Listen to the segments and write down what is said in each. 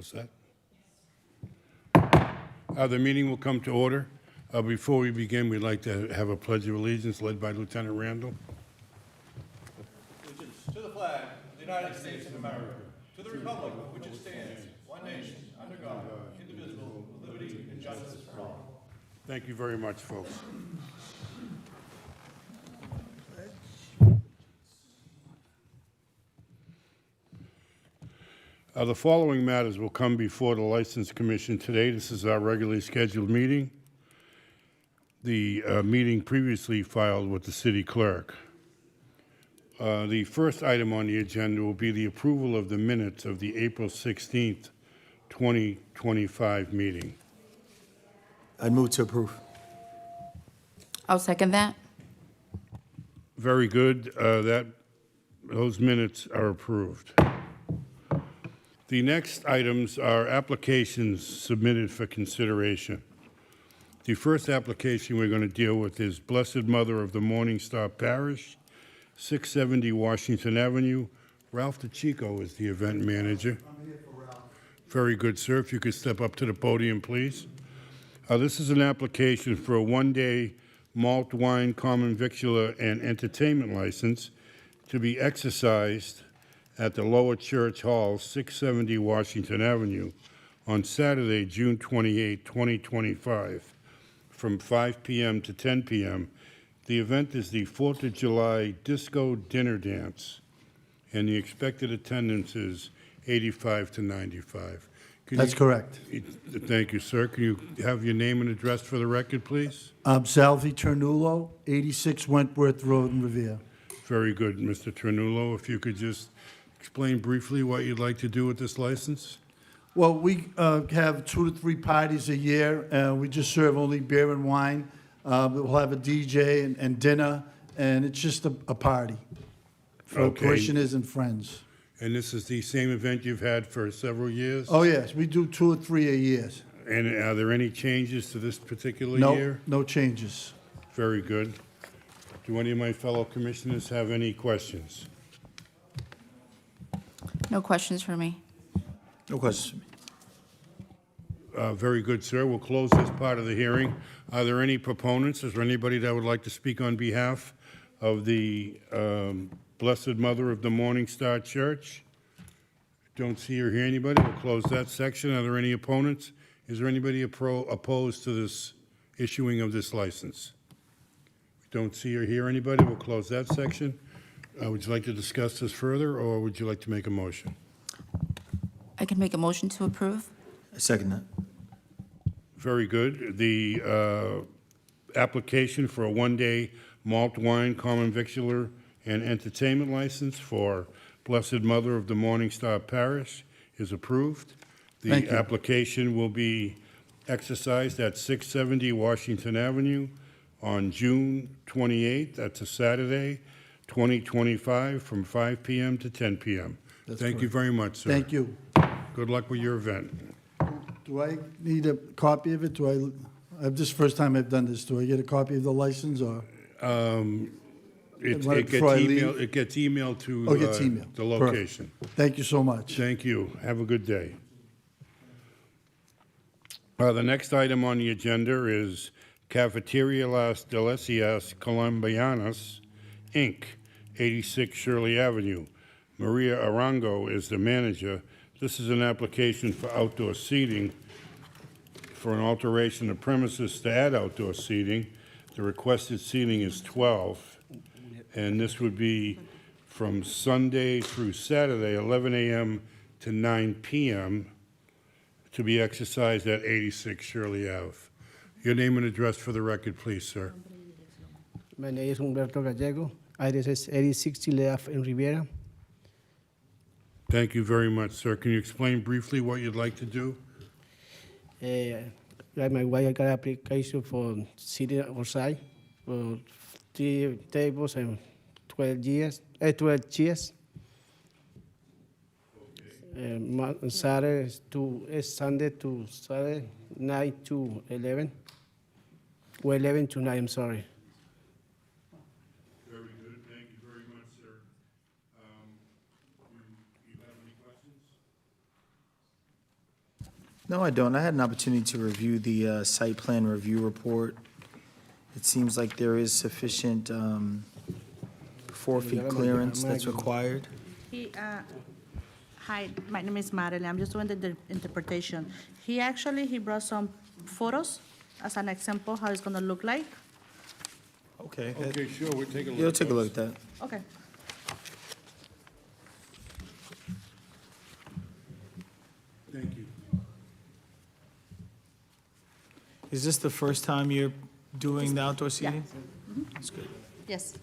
set? The meeting will come to order. Before we begin, we'd like to have a pledge of allegiance led by Lieutenant Randall. Allegiance to the flag of the United States of America, to the republic for which it stands, one nation, under God, indivisible, with liberty and justice for all. Thank you very much, folks. The following matters will come before the License Commission today. This is our regularly scheduled meeting. The meeting previously filed with the city clerk. The first item on the agenda will be the approval of the minutes of the April 16th, 2025 meeting. I'd move to approve. I'll second that. Very good. Those minutes are approved. The next items are applications submitted for consideration. The first application we're going to deal with is Blessed Mother of the Morning Star Parish, 670 Washington Avenue. Ralph DeChico is the event manager. I'm here for Ralph. Very good, sir. If you could step up to the podium, please. This is an application for a one-day malt wine, common victular, and entertainment license to be exercised at the Lower Church Hall, 670 Washington Avenue, on Saturday, June 28, 2025, from 5 p.m. to 10 p.m. The event is the 4th of July Disco Dinner Dance, and the expected attendance is 85 to 95. That's correct. Thank you, sir. Can you have your name and address for the record, please? Salvi Ternulo, 86 Wentworth Road in Revere. Very good, Mr. Ternulo. If you could just explain briefly what you'd like to do with this license. Well, we have 2 to 3 parties a year. We just serve only beer and wine. We'll have a DJ and dinner, and it's just a party for Okay. parishioners and friends. And this is the same event you've had for several years? Oh, yes, we do 2 or 3 a year. And are there any changes to this particular No, year? no changes. Very good. Do any of my fellow commissioners have any questions? No questions for me. No questions. Very good, sir. We'll close this part of the hearing. Are there any proponents? Is there anybody that would like to speak on behalf of the Blessed Mother of the Morning Star Church? Don't see or hear anybody. We'll close that section. Are there any opponents? Is there anybody opposed to this issuing of this license? Don't see or hear anybody. We'll close that section. Would you like to discuss this further, or would you like to make a motion? I can make a motion to approve. I second that. Very good. The application for a one-day malt wine, common victular, and entertainment license for Blessed Mother of the Morning Star Parish is approved. Thank The you. application will be exercised at 670 Washington Avenue on June 28th. That's a Saturday, 2025, from 5 p.m. to 10 p.m. That's Thank you correct. very much, sir. Thank you. Good luck with your event. Do I need a copy of it? This is the first time I've done this. Do I get a copy of the license, or? It Right gets before I leave? emailed. It gets emailed to Oh, it gets emailed. the location. Thank you so much. Thank you. Have a good day. The next item on the agenda is Cafeteria Las Delicias Colombianas, Inc., 86 Shirley Avenue. Maria Arango is the manager. This is an application for outdoor seating for an alteration of premises to add outdoor seating. The requested seating is 12, and this would be from Sunday through Saturday, 11 a.m. to 9 p.m., to be exercised at 86 Shirley Ave. Your name and address for the record, please, sir. My name is Humberto Gallego. Address is 8060 Ave in Riviera. Thank you very much, sir. Can you explain briefly what you'd like to do? Like my wife, I got application for sitting outside for 3 tables and 12 chairs. Saturday is Sunday to Saturday, 9 to 11. Or 11 to 9, I'm sorry. Very good. Thank you very much, sir. You have any questions? No, I don't. I had an opportunity to review the site plan review report. It seems like there is sufficient 4 feet clearance that's required. Hi, my name is Marilyn. I'm just doing the interpretation. He brought some photos as an example how it's gonna look like. Okay. Okay, sure, we'll take a look. You'll take a look at that. Okay. Thank you. Is this the first time you're doing the outdoor Yeah. seating? That's good. Yes.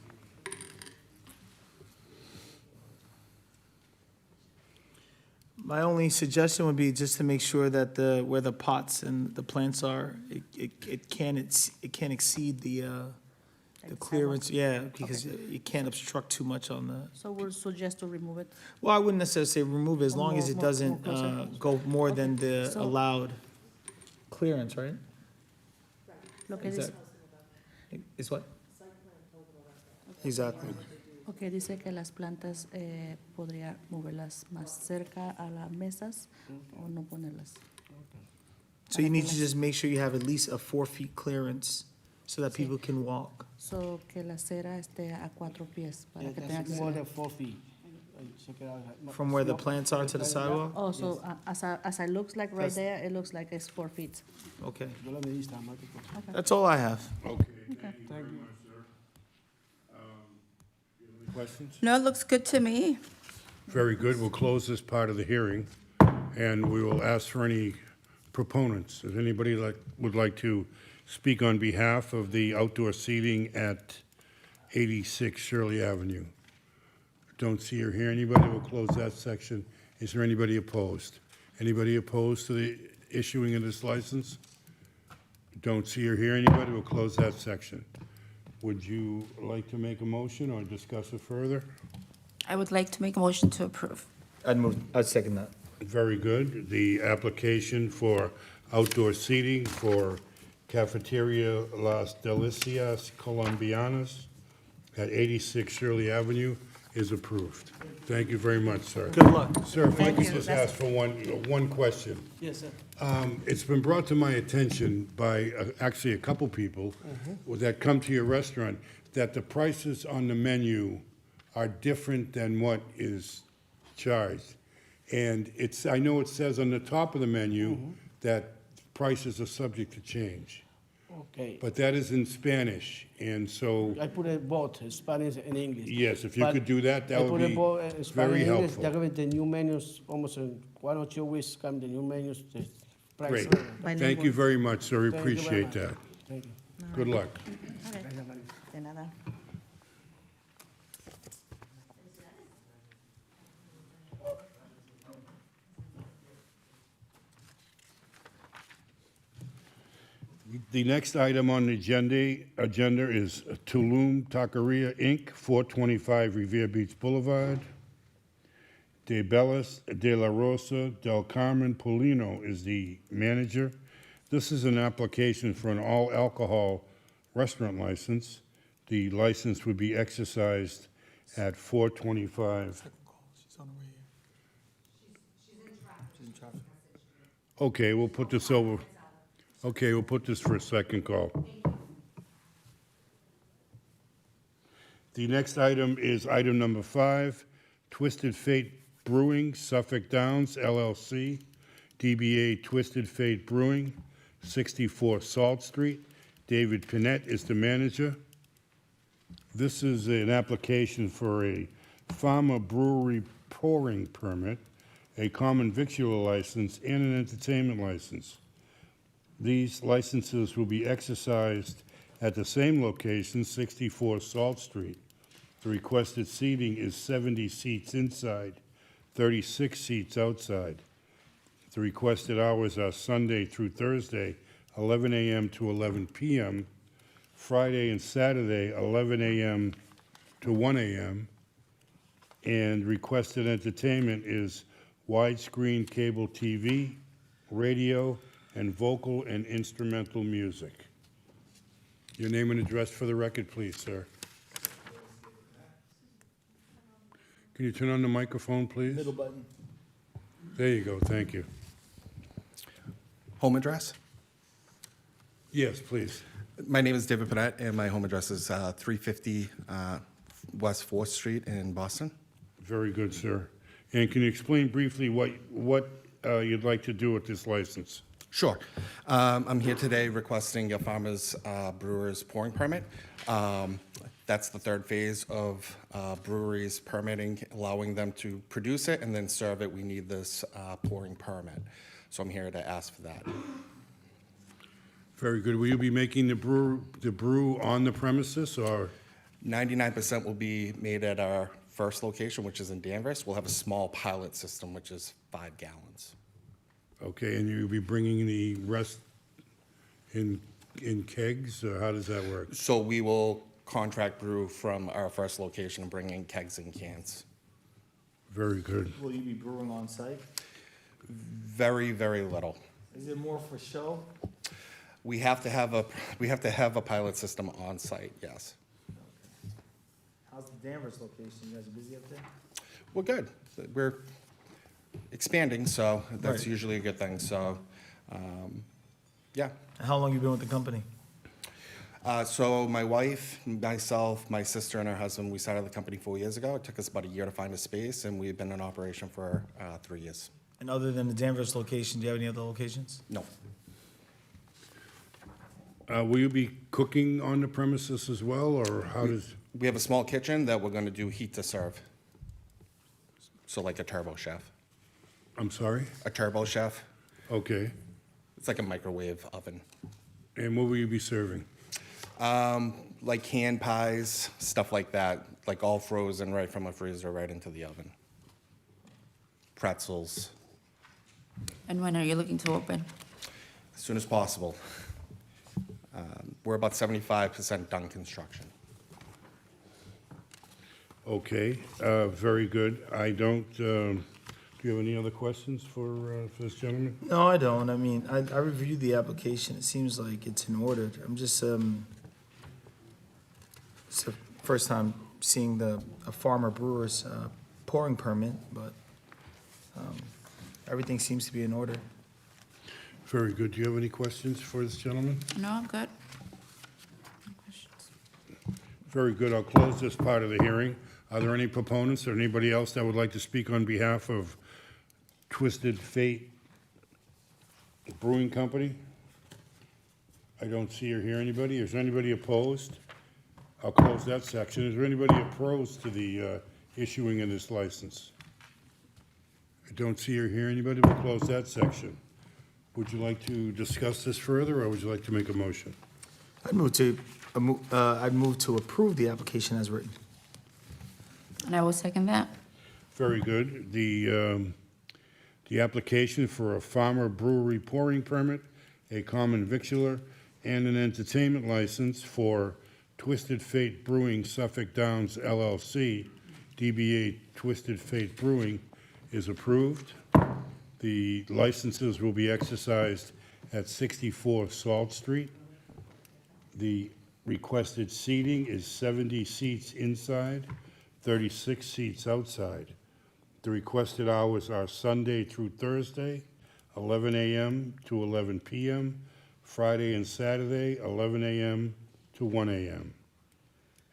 My only suggestion would be just to make sure that where the pots and the plants are, it can't exceed the clearance, yeah, because it can't obstruct too much on the, So we'll suggest to remove it. well, I wouldn't necessarily say remove it, as Or long as more- it more doesn't closer. go more than the So- allowed clearance, right? Lo que Is dice, that, is what? Exactly. okay, dice que las plantas podría moverlas más cerca a las mesas o no ponerlas. So you need to just make sure you have at least a 4 feet clearance so that people can walk. So que la cera esté a 4 pies para Yeah, que tenga that's que more ser. than 4 feet. I check it out. From where the plants are to the sidewalk? Oh, so as it looks like right That's- there, it looks like it's 4 feet. Okay. Yo la medí, está mal que cosa. That's all I have. Okay, thank you very much, sir. You have any questions? No, it looks good to me. Very good. We'll close this part of the hearing, and we will ask for any proponents. If anybody would like to speak on behalf of the outdoor seating at 86 Shirley Avenue. Don't see or hear anybody. We'll close that section. Is there anybody opposed? Anybody opposed to the issuing of this license? Don't see or hear anybody. We'll close that section. Would you like to make a motion or discuss it further? I would like to make a motion to approve. I'd second that. Very good. The application for outdoor seating for Cafeteria Las Delicias Colombianas at 86 Shirley Avenue is approved. Thank you very much, sir. Good luck. Sir, if I Thank could you. just That's- ask for one question. Yes, sir. It's been brought to my attention by actually a couple people that come to your restaurant, that the prices on the menu are different than what is charged. And I know it says on the top of the menu that prices are subject to change, Okay. but that is in Spanish, and so, I put it both, Spanish and English. yes, if you But could do that, that I would put it be both, Spanish very and English. helpful. They're giving the new menus almost in 1 or 2 weeks. Come the new menus. The price. Great. Bilingual. Thank you very much, sir. We Thank you very appreciate much. that. Thank you. Good luck. Okay. De nada. The next item on the agenda is Tulum Taqueria, Inc., 425 Revere Beach Boulevard. De Bellis de la Rosa del Carmen Polino is the manager. This is an application for an all-alcohol restaurant license. The license would be exercised at 425. She's on the way here. She's in traffic. Okay, we'll put this over. Okay, we'll put this for a second call. The next item is item number 5, Twisted Fate Brewing, Suffolk Downs LLC, DBA Twisted Fate Brewing, 64 Salt Street. David Pinette is the manager. This is an application for a farmer brewery pouring permit, a common victular license, and an entertainment license. These licenses will be exercised at the same location, 64 Salt Street. The requested seating is 70 seats inside, 36 seats outside. The requested hours are Sunday through Thursday, 11 a.m. to 11 p.m., Friday and Saturday, 11 a.m. to 1 a.m., and requested entertainment is widescreen cable TV, radio, and vocal and instrumental music. Your name and address for the record, please, sir. Can you turn on the microphone, please? Middle button. There you go, thank you. home address? Yes, please. My name is David Panett, and my home address is 350 West 4th Street in Boston. Very good, sir. And can you explain briefly what you'd like to do with this license? Sure. I'm here today requesting a Farmers Brewers pouring permit. That's the third phase of breweries permitting, allowing them to produce it and then serve it. We need this pouring permit. So I'm here to ask for that. Very good. Will you be making the brew on the premises, or? 99% will be made at our first location, which is in Danvers. We'll have a small pilot system, which is 5 gallons. Okay, and you'll be bringing the rest in kegs, or how does that work? So we will contract brew from our first location and bring in kegs and cans. Very good. Will you be brewing on site? Very, very little. Is it more for show? We have to have a pilot system on site, yes. How's the Danvers location? You guys busy up there? We're good. We're expanding, so that's Right. usually a good thing. So, yeah. How long you been with the company? So my wife, myself, my sister, and her husband, we started the company 4 years ago. It took us about a year to find a space, and we've been in operation for 3 years. And other than the Danvers location, do you have any other locations? No. Will you be cooking on the premises as well, or how does? We have a small kitchen that we're going to do heat to serve. So like a turbo chef. I'm sorry? A turbo chef. Okay. It's like a microwave oven. And what will you be serving? Like canned pies, stuff like that, like all frozen right from a freezer right into the oven. Pretzels, And when are you looking to open? as soon as possible. We're about 75% done construction. Okay, very good. I don't, do you have any other questions for this gentleman? No, I don't. I mean, I reviewed the application. It seems like it's in order. I'm just, it's the first time seeing a farmer brewer's pouring permit, but everything seems to be in order. Very good. Do you have any questions for this gentleman? No, I'm good. No questions. Very good. I'll close this part of the hearing. Are there any proponents or anybody else that would like to speak on behalf of Twisted Fate Brewing Company? I don't see or hear anybody. Is there anybody opposed? I'll close that section. Is there anybody opposed to the issuing of this license? I don't see or hear anybody. We'll close that section. Would you like to discuss this further, or would you like to make a motion? I'd move to approve the application as written. And I will second that. Very good. The application for a farmer brewery pouring permit, a common victular, and an entertainment license for Twisted Fate Brewing Suffolk Downs LLC, DBA Twisted Fate Brewing, is approved. The licenses will be exercised at 64 Salt Street. The requested seating is 70 seats inside, 36 seats outside. The requested hours are Sunday through Thursday, 11 a.m. to 11 p.m., Friday and Saturday, 11 a.m. to 1 a.m.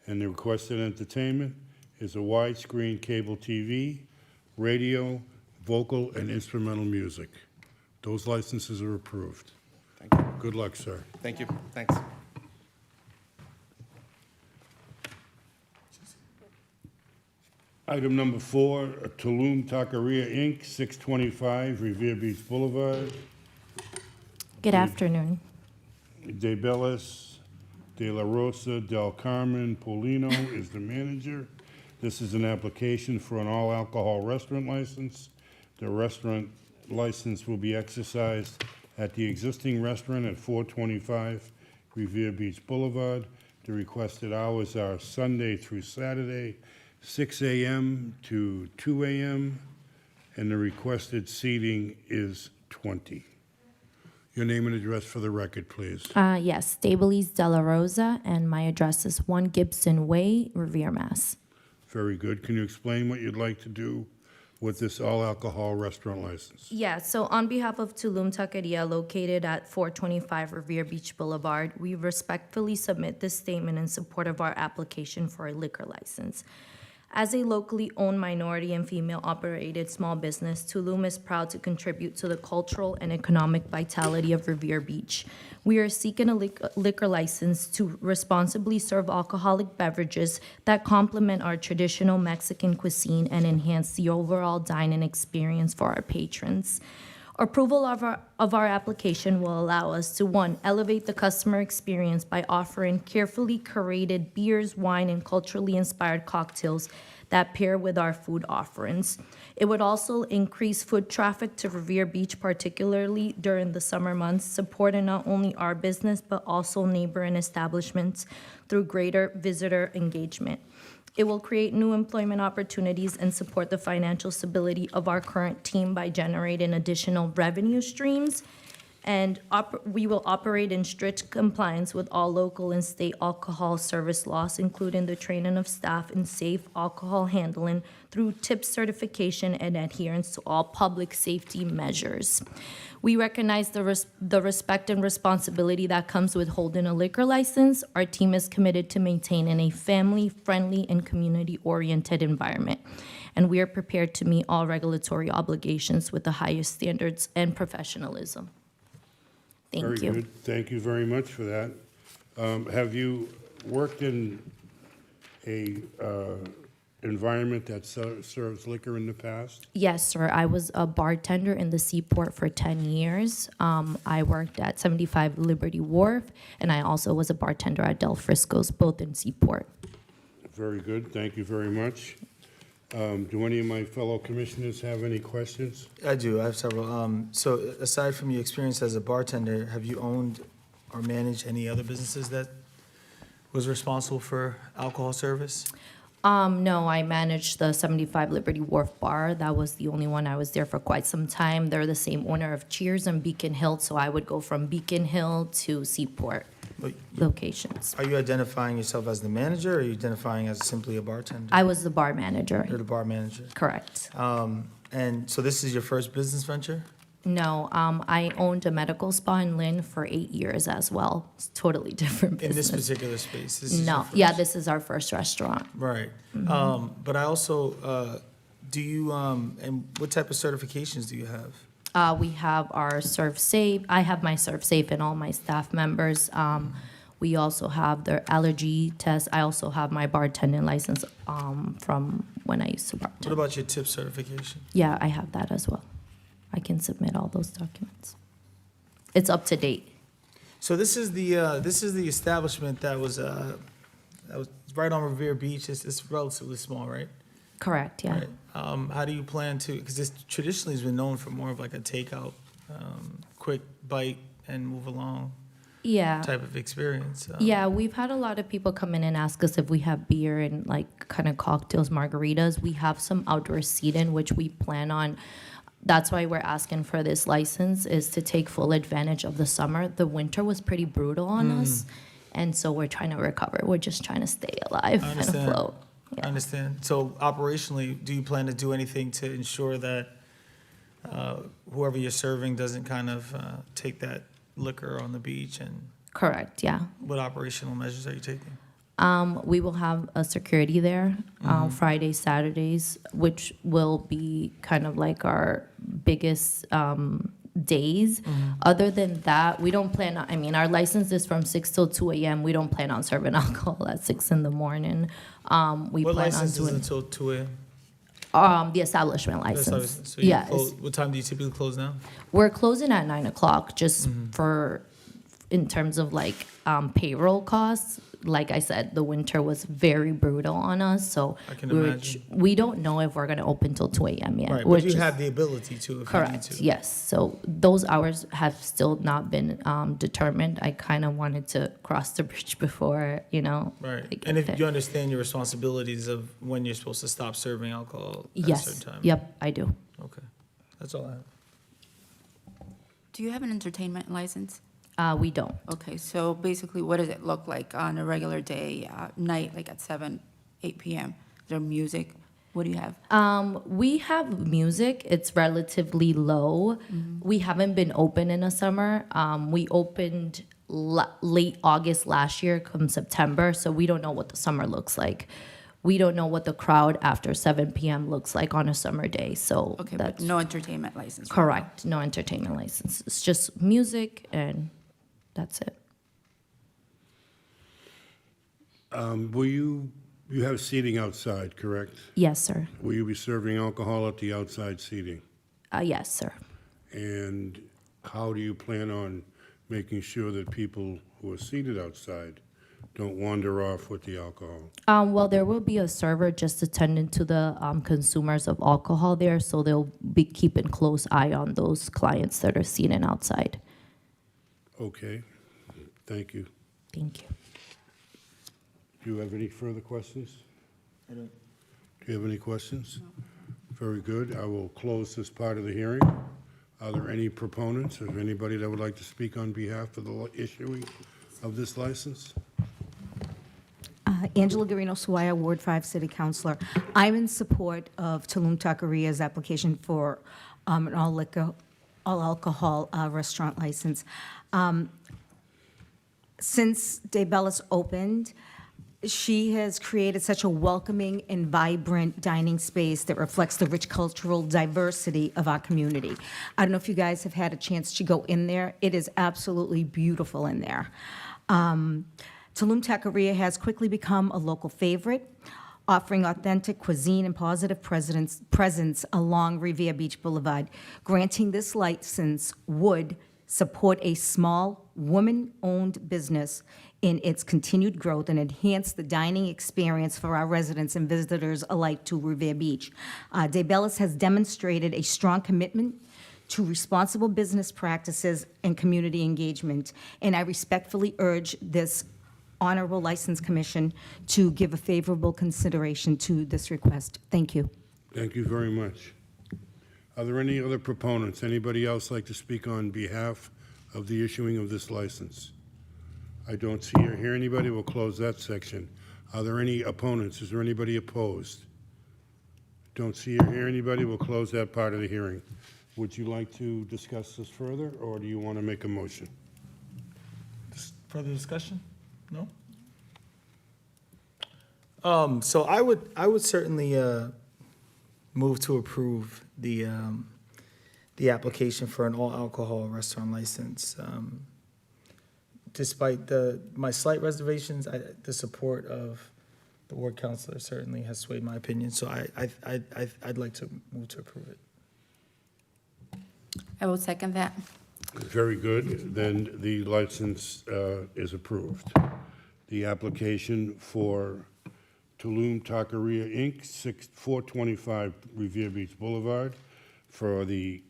And the requested entertainment is a widescreen cable TV, radio, vocal, and instrumental music. Those licenses are approved. Thank you. Good luck, sir. Thank you. Thanks. Item number 4, Tulum Taqueria, Inc., 625 Revere Beach Boulevard. Good afternoon. De Bellis, De La Rosa, Del Carmen, Polino is the manager. This is an application for an all-alcohol restaurant license. The restaurant license will be exercised at the existing restaurant at 425 Revere Beach Boulevard. The requested hours are Sunday through Saturday, 6 a.m. to 2 a.m., and the requested seating is 20. Your name and address for the record, please. Yes, Stabilis De La Rosa, and my address is 1 Gibson Way, Revere, Mass. Very good. Can you explain what you'd like to do with this all-alcohol restaurant license? Yeah, so on behalf of Tulum Taqueria, located at 425 Revere Beach Boulevard, we respectfully submit this statement in support of our application for a liquor license. As a locally owned minority and female-operated small business, Tulum is proud to contribute to the cultural and economic vitality of Revere Beach. We are seeking a liquor license to responsibly serve alcoholic beverages that complement our traditional Mexican cuisine and enhance the overall dining experience for our patrons. Approval of our application will allow us to, one, elevate the customer experience by offering carefully curated beers, wine, and culturally inspired cocktails that pair with our food offerings. It would also increase foot traffic to Revere Beach, particularly during the summer months, supporting not only our business, but also neighboring establishments through greater visitor engagement. It will create new employment opportunities and support the financial stability of our current team by generating additional revenue streams. And we will operate in strict compliance with all local and state alcohol service laws, including the training of staff in safe alcohol handling through TIP certification and adherence to all public safety measures. We recognize the respect and responsibility that comes with holding a liquor license. Our team is committed to maintaining a family-friendly and community-oriented environment, and we are prepared to meet all regulatory obligations with the highest standards and professionalism. Thank you. Very good. Thank you very much for that. Have you worked in a environment that serves liquor in the past? Yes, sir. I was a bartender in the Seaport for 10 years. I worked at 75 Liberty Wharf, and I also was a bartender at Del Frisco's, both in Seaport. Very good. Thank you very much. Do any of my fellow commissioners have any questions? I do, I have several. So aside from your experience as a bartender, have you owned or managed any other businesses that was responsible for alcohol service? No, I managed the 75 Liberty Wharf Bar. That was the only one. I was there for quite some time. They're the same owner of Cheers and Beacon Hill, so I would go from Beacon Hill to Seaport But locations. are you identifying yourself as the manager, or are you identifying as simply a bartender? I was the bar manager. You're the bar manager. Correct. And so this is your first business venture? No, I owned a medical spa in Lynn for 8 years as well. It's totally different In business. this particular space? This is your No, first? yeah, this is our first restaurant. Right. But I also, do you, and what type of certifications do you have? We have our Serve Safe. I have my Serve Safe and all my staff members. We also have their allergy test. I also have my bartending license from when I used to bartend. What about your tip certification? Yeah, I have that as well. I can submit all those documents. It's up to date. So this is the establishment that was right on Revere Beach. It's relatively small, right? Correct, yeah. Right. How do you plan to, because this traditionally has been known for more of like a takeout, quick bite and move along Yeah. type of experience. Yeah, we've had a lot of people come in and ask us if we have beer and like kind of cocktails, margaritas. We have some outdoor seating, which we plan on. That's why we're asking for this license, is to take full advantage of the summer. The winter was pretty brutal on us, and so we're trying to recover. We're just trying to stay alive I and understand. afloat. I Yeah. understand. So operationally, do you plan to do anything to ensure that whoever you're serving doesn't kind of take that liquor on the beach? And Correct, yeah. what operational measures are you taking? We will have a security there Fridays, Saturdays, which will be kind of like our biggest days. Other than that, we don't plan on, I mean, our license is from 6 till 2 a.m. We don't plan on serving alcohol at 6 in the morning. We What plan on license is doing until 2 a.m.? the establishment That's license. So you Yes. close, what time do you typically close now? We're closing at 9 o'clock just for, in terms of like payroll costs. Like I said, the winter was very brutal on us, so I can imagine. we don't know if we're gonna open till 2 a.m. yet. Right, We're but you just- have the ability to if you need Correct, to. yes. So those hours have still not been determined. I kind of wanted to cross the bridge before, I Right, get and if there. you understand your responsibilities of when you're supposed to stop serving alcohol at a Yes, certain time? yep, I do. Okay, that's all I have. Do you have an entertainment license? We don't. Okay, so basically, what does it look like on a regular day, night, like at 7, 8 p.m.? Is there music? What do you have? We have music. It's relatively low. We haven't been open in a summer. We opened late August last year, come September, so we don't know what the summer looks like. We don't know what the crowd after 7 p.m. looks like on a summer day, so Okay, but that's no entertainment license. right now. correct. No entertainment license. It's just music, and that's it. You have seating outside, correct? Yes, sir. Will you be serving alcohol at the outside seating? Yes, sir. And how do you plan on making sure that people who are seated outside don't wander off with the alcohol? Well, there will be a server just attending to the consumers of alcohol there, so they'll be keeping close eye on those clients that are seated outside. Okay, thank you. Thank you. Do you have any further questions? I don't. Do you have any questions? Very good. I will close this part of the hearing. Are there any proponents, or anybody that would like to speak on behalf of the issuing of this license? Angela Garino, Squire, Ward 5 City Councilor. I'm in support of Tulum Taqueria's application for an all alcohol restaurant license. Since DeBellis opened, she has created such a welcoming and vibrant dining space that reflects the rich cultural diversity of our community. I don't know if you guys have had a chance to go in there. It is absolutely beautiful in there. Tulum Taqueria has quickly become a local favorite, offering authentic cuisine and positive presence along Revere Beach Boulevard. Granting this license would support a small, woman-owned business in its continued growth and enhance the dining experience for our residents and visitors alike to Revere Beach. DeBellis has demonstrated a strong commitment to responsible business practices and community engagement, and I respectfully urge this Honorable License Commission to give a favorable consideration to this request. Thank you. Thank you very much. Are there any other proponents? Anybody else like to speak on behalf of the issuing of this license? I don't see or hear anybody. We'll close that section. Are there any opponents? Is there anybody opposed? Don't see or hear anybody. We'll close that part of the hearing. Would you like to discuss this further, or do you want to make a motion? Further discussion? No? So I would certainly move to approve the application for an all alcohol restaurant license. Despite my slight reservations, the support of the ward councilor certainly has swayed my opinion. So I'd like to move to approve it. I will second that. Very good. Then the license is approved. The application for Tulum Taqueria, Inc., 425 Revere Beach Boulevard, for the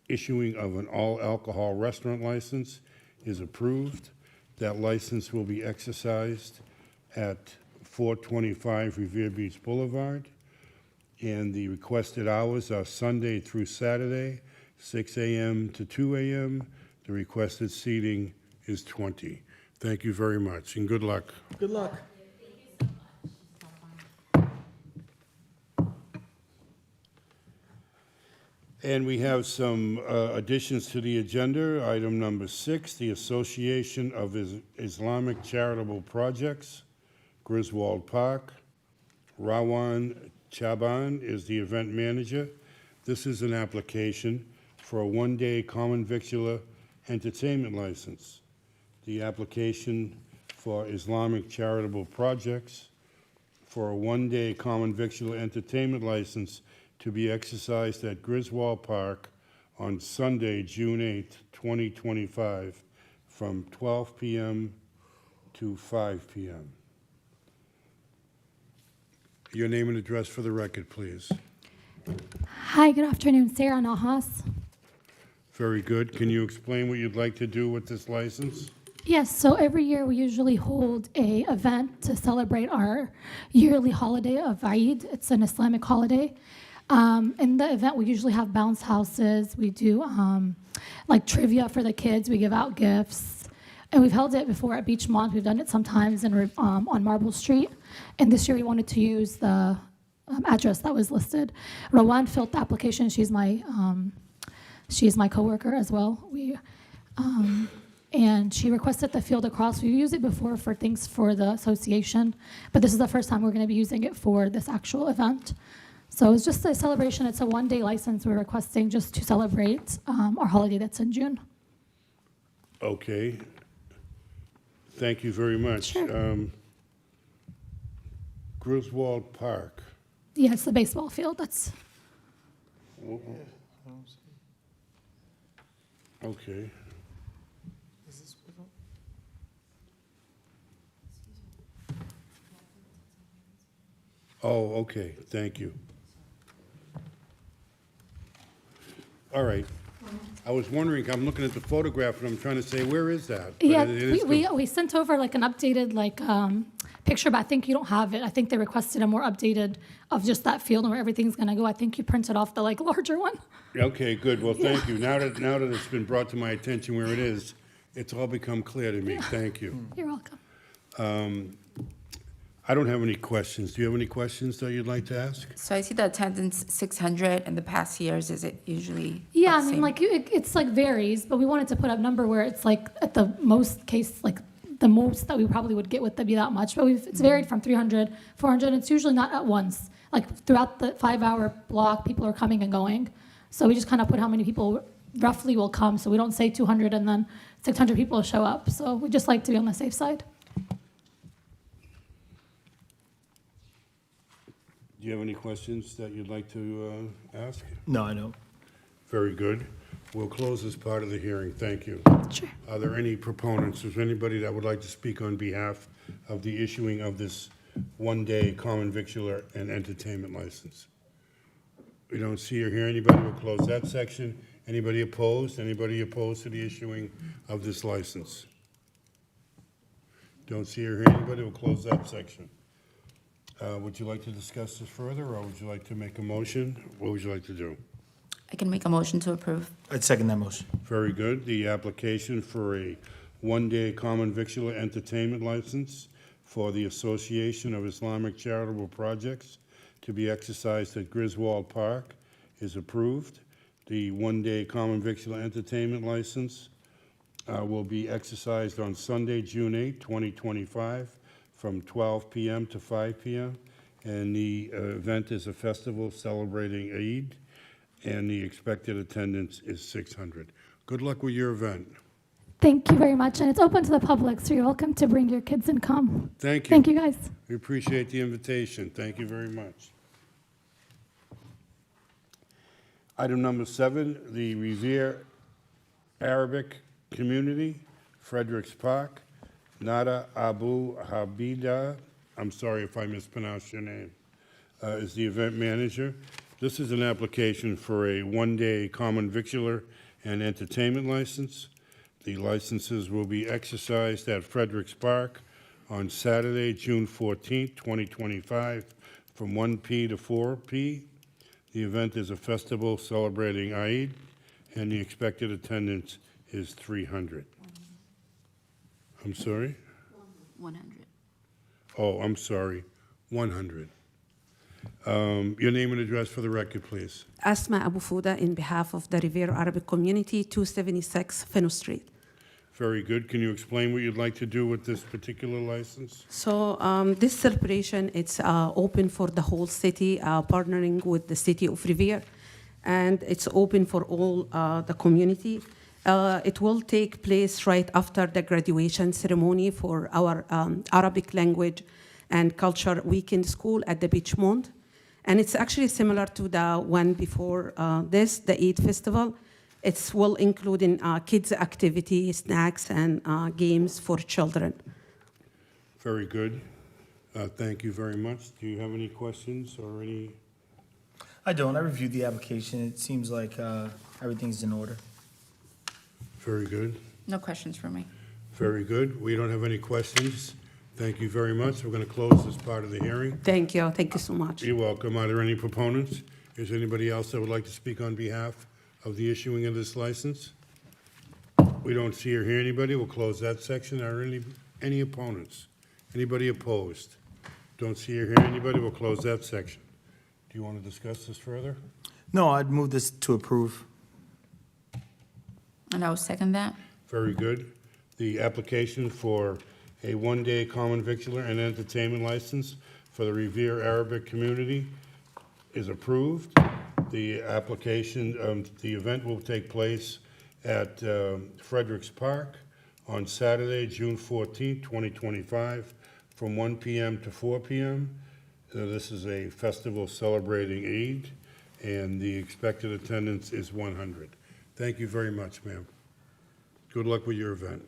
issuing of an all-alcohol restaurant license is approved. That license will be exercised at 425 Revere Beach Boulevard, and the requested hours are Sunday through Saturday, 6 a.m. to 2 a.m. The requested seating is 20. Thank you very much, and good luck. Good luck. And we have some additions to the agenda. Item number 6, the Association of Islamic Charitable Projects, Griswold Park. Rawan Chaban is the event manager. This is an application for a one-day common victular entertainment license. The application for Islamic Charitable Projects for a one-day common victular entertainment license to be exercised at Griswold Park on Sunday, June 8th, 2025, from 12 p.m. to 5 p.m. Your name and address for the record, please. Hi, good afternoon. Sarah Nahas. Very good. Can you explain what you'd like to do with this license? Yes, so every year we usually hold a event to celebrate our yearly holiday of Eid. It's an Islamic holiday. In the event, we usually have bounce houses. We do like trivia for the kids. We give out gifts. And we've held it before at Beachmont. We've done it sometimes on Marble Street. And this year we wanted to use the address that was listed. Rowan filled the application. She's my coworker as well. And she requested the field across. We've used it before for things for the association, but this is the first time we're going to be using it for this actual event. So it's just a celebration. It's a one-day license we're requesting just to celebrate our holiday that's in June. Okay. Thank you very much. Sure. Griswold Park. Yeah, it's the baseball field. That's Okay. Oh, okay, thank you. All right. I was wondering, I'm looking at the photograph and I'm trying to say, where is that? But yeah. it is We sent over like an updated picture, but I think you don't have it. I think they requested a more updated of just that field and where everything's gonna go. I think you printed off the larger one. Okay, good, well, thank you. Now that it's been brought to my attention where it is, it's all become clear to me, thank you. You're welcome. I don't have any questions. Do you have any questions that you'd like to ask? So I see the attendance 600 in the past years. Is it usually? Yeah, the I mean, same? it's varies, but we wanted to put a number where it's at the most case, the most that we probably would get would be that much. But it's varied from 300, 400. It's usually not at once. Throughout the 5-hour block, people are coming and going. So we just kind of put how many people roughly will come. So we don't say 200 and then 600 people will show up. So we just like to be on the safe side. Do you have any questions that you'd like to ask? No, I don't. Very good. We'll close this part of the hearing. Thank you. Sure. Are there any proponents? Is there anybody that would like to speak on behalf of the issuing of this one-day common victular and entertainment license? We don't see or hear anybody. We'll close that section. Anybody opposed? Anybody opposed to the issuing of this license? Don't see or hear anybody. We'll close that section. Would you like to discuss this further, or would you like to make a motion? What would you like to do? I can make a motion to approve. I'd second that motion. Very good. The application for a one-day common victular entertainment license for the Association of Islamic Charitable Projects to be exercised at Griswold Park is approved. The one-day common victular entertainment license will be exercised on Sunday, June 8, 2025, from 12 p.m. to 5 p.m. And the event is a festival celebrating Eid, and the expected attendance is 600. Good luck with your event. Thank you very much. And it's open to the public, so you're welcome to bring your kids and come. Thank you. Thank you, guys. We appreciate the invitation. Thank you very much. Item number 7, the Revere Arabic Community, Fredericks Park. Nada Abu Habida, I'm sorry if I mispronounced your name, is the event manager. This is an application for a one-day common victular and entertainment license. The licenses will be exercised at Fredericks Park on Saturday, June 14th, 2025, from 1 p. to 4 p. The event is a festival celebrating Eid, and the expected attendance is 300. I'm sorry? 100. Oh, I'm sorry, 100. Your name and address for the record, please. Asma Abu Fouda, in behalf of the Revere Arabic Community, 276 Fenno Street. Very good. Can you explain what you'd like to do with this particular license? So this celebration, it's open for the whole city, partnering with the city of Revere, and it's open for all the community. It will take place right after the graduation ceremony for our Arabic language and culture weekend school at the Beachmont. And it's actually similar to the one before this, the Eid Festival. It will include in kids' activities, snacks, and games for children. Very good. Thank you very much. Do you have any questions or any? I don't. I reviewed the application. It seems like everything's in order. Very good. No questions for me. Very good. We don't have any questions. Thank you very much. We're going to close this part of the hearing. Thank you. Thank you so much. You're welcome. Are there any proponents? Is there anybody else that would like to speak on behalf of the issuing of this license? We don't see or hear anybody. We'll close that section. Are there any opponents? Anybody opposed? Don't see or hear anybody. We'll close that section. Do you want to discuss this further? No, I'd move this to approve. And I'll second that. Very good. The application for a one-day common victular and entertainment license for the Revere Arabic community is approved. The application, the event will take place at Fredericks Park on Saturday, June 14th, 2025, from 1 p.m. to 4 p.m. This is a festival celebrating Eid, and the expected attendance is 100. Thank you very much, ma'am. Good luck with your event.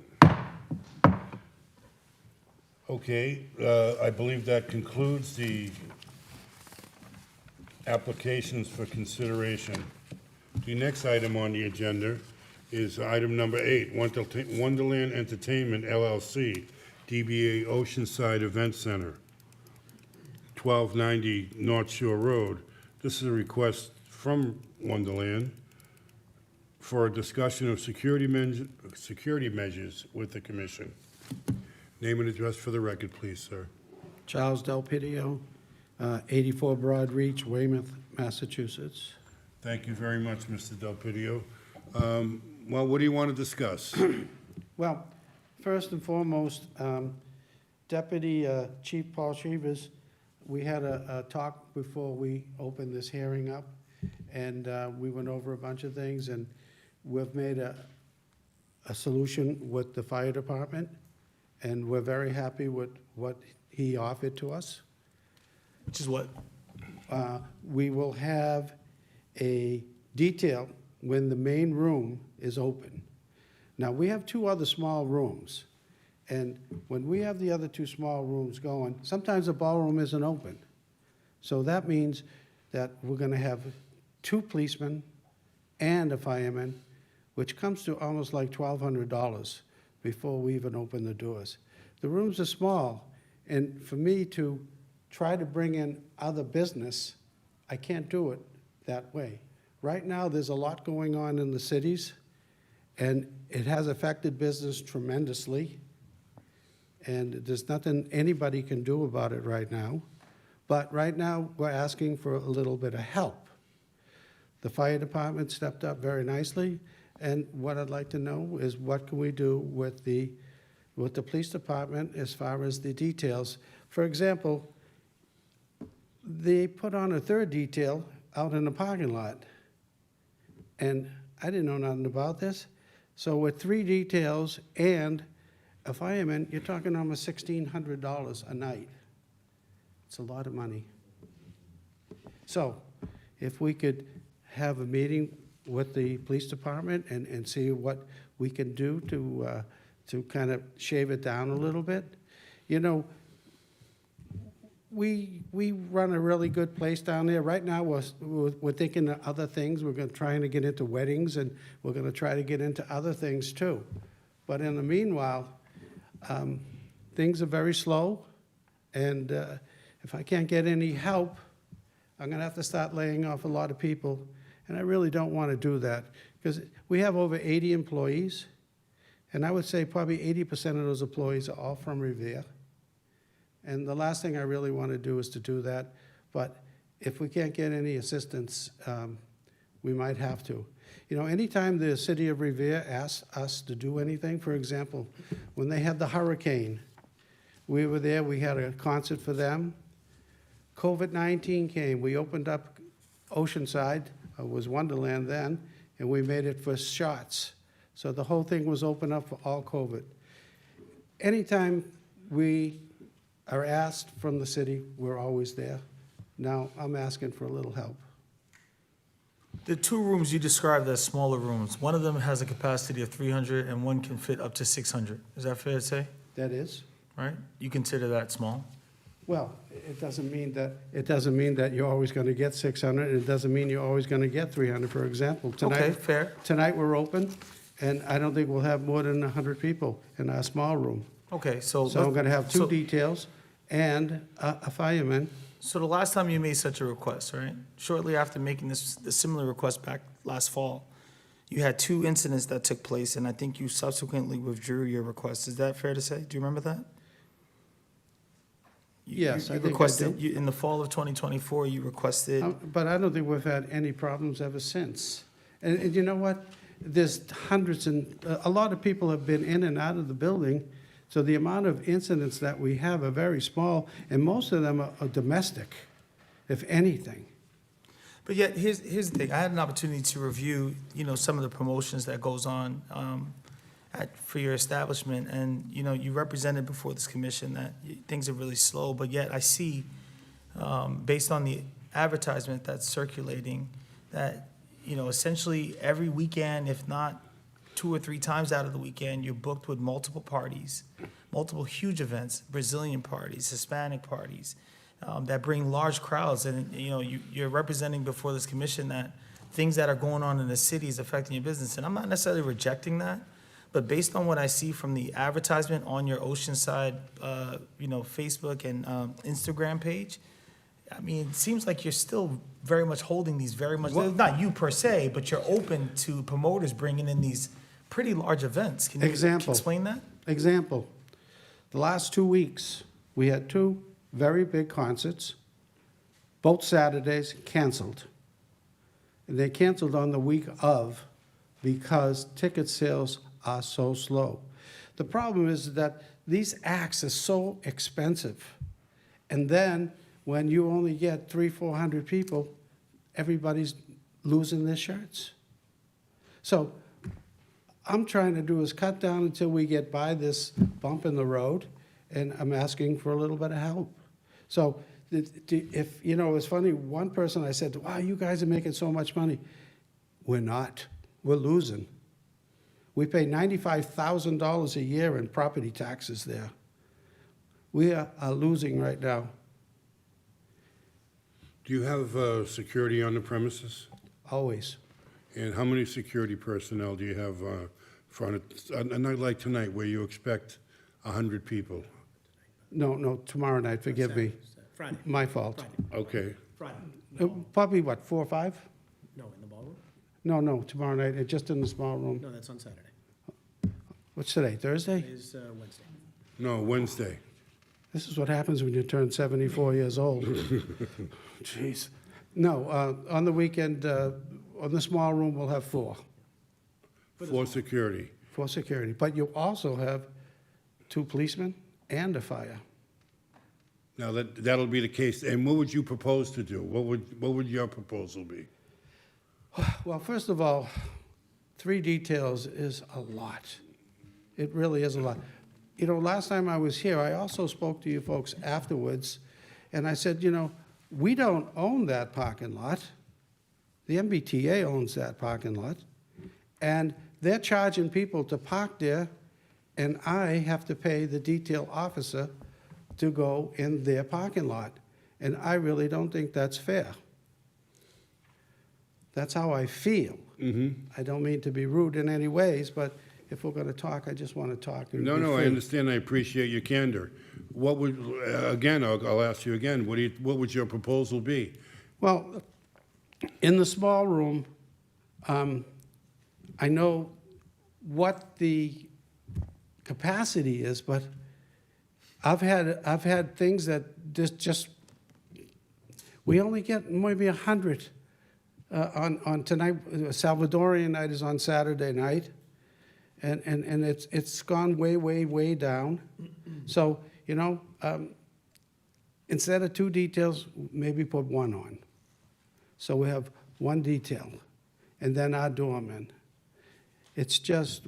Okay, I believe that concludes the applications for consideration. The next item on the agenda is item number 8, Wonderland Entertainment LLC, DBA Oceanside Event Center, 1290 North Shore Road. This is a request from Wonderland for a discussion of security measures with the commission. Name and address for the record, please, sir. Charles Del Pidio, 84 Broad Reach, Weymouth, Massachusetts. Thank you very much, Mr. Del Pidio. Well, what do you want to discuss? Well, first and foremost, Deputy Chief Paul Shivers, we had a talk before we opened this hearing up, and we went over a bunch of things, and we've made a solution with the fire department, and we're very happy with what he offered to us. Which is what? We will have a detail when the main room is open. Now, we have 2 other small rooms, and when we have the other 2 small rooms going, sometimes the ballroom isn't open. So that means that we're gonna have 2 policemen and a fireman, which comes to almost like $1,200 before we even open the doors. The rooms are small, and for me to try to bring in other business, I can't do it that way. Right now, there's a lot going on in the cities, and it has affected business tremendously, and there's nothing anybody can do about it right now. But right now, we're asking for a little bit of help. The fire department stepped up very nicely, and what I'd like to know is what can we do with the police department as far as the details. For example, they put on a 3rd detail out in the parking lot, and I didn't know nothing about this. So with 3 details and a fireman, you're talking almost $1,600 a night. It's a lot of money. So if we could have a meeting with the police department and see what we can do to kind of shave it down a little bit. You know, we run a really good place down there. Right now, we're thinking of other things. We're trying to get into weddings, and we're going to try to get into other things too. But in the meanwhile, things are very slow, and if I can't get any help, I'm going to have to start laying off a lot of people, and I really don't want to do that because we have over 80 employees, and I would say probably 80% of those employees are all from Revere. And the last thing I really want to do is to do that. But if we can't get any assistance, we might have to. You know, anytime the city of Revere asks us to do anything, for example, when they had the hurricane, we were there, we had a concert for them. COVID-19 came, we opened up Oceanside, it was Wonderland then, and we made it for shots. So the whole thing was open up for all COVID. Anytime we are asked from the city, we're always there. Now, I'm asking for a little help. The 2 rooms you described as smaller rooms, one of them has a capacity of 300 and one can fit up to 600. Is that fair to say? That is? Right? You consider that small? Well, it doesn't mean that you're always going to get 600, and it doesn't mean you're always going to get 300. For example, Okay, fair. Tonight we're open, and I don't think we'll have more than 100 people in our small room. Okay, so. So I'm going to have 2 so- details and a fireman. So the last time you made such a request, right? Shortly after making the similar request back last fall, you had 2 incidents that took place, and I think you subsequently withdrew your request. Is that fair to say? Do you remember that? Yes, I You think I requested, do. in the fall of 2024, you requested, But I don't think we've had any problems ever since. And you know what? There's hundreds and, a lot of people have been in and out of the building, so the amount of incidents that we have are very small, and most of them are domestic, if anything. but yet, here's the thing. I had an opportunity to review, some of the promotions that goes on for your establishment, and, you represented before this commission that things are really slow, but yet I see, based on the advertisement that's circulating, that, essentially every weekend, if not 2 or 3 times out of the weekend, you're booked with multiple parties, multiple huge events, Brazilian parties, Hispanic parties, that bring large crowds. And, you're representing before this commission that things that are going on in the city is affecting your business. And I'm not necessarily rejecting that, but based on what I see from the advertisement on your Oceanside, Facebook and Instagram page, I mean, it seems like you're still very much holding these not you per se, but you're open to promoters bringing in these pretty large events. Can you explain that? Example, the last 2 weeks, we had 2 very big concerts, both Saturdays canceled. And they canceled on the week of because ticket sales are so slow. The problem is that these acts are so expensive. And then when you only get 300-400 people, everybody's losing their shirts. So I'm trying to do is cut down until we get by this bump in the road, and I'm asking for a little bit of help. So if, it's funny, one person I said, wow, you guys are making so much money. We're not. We're losing. We pay $95,000 a year in property taxes there. We are losing right now. Do you have security on the premises? Always. And how many security personnel do you have for a night like tonight where you expect 100 people? No, tomorrow night, forgive me. Friday. My fault. Okay. Friday. Probably what, 4 or 5? No, in the ballroom? No, tomorrow night, just in the small room. No, that's on Saturday. What's today, Thursday? Today's Wednesday. No, Wednesday. This is what happens when you turn 74 years old. Jeez. No, on the weekend, on the small room, we'll have 4. For security. 4 security. But you also have 2 policemen and a fire. Now, that'll be the case. And what would you propose to do? What would your proposal be? Well, first of all, 3 details is a lot. It really is a lot. Last time I was here, I also spoke to you folks afterwards, and I said, we don't own that parking lot. The MBTA owns that parking lot, and they're charging people to park there, and I have to pay the detail officer to go in their parking lot, and I really don't think that's fair. That's how I feel. I don't mean to be rude in any ways, but if we're going to talk, I just want to talk. And No, be I free. understand. I appreciate your candor. What would, again, I'll ask you again, what would your proposal be? Well, in the small room, I know what the capacity is, but I've had things that just we only get maybe 100 on tonight. Salvadorian night is on Saturday night, and it's gone way down. So instead of 2 details, maybe put 1 on. So we have 1 detail, and then our doorman. It's just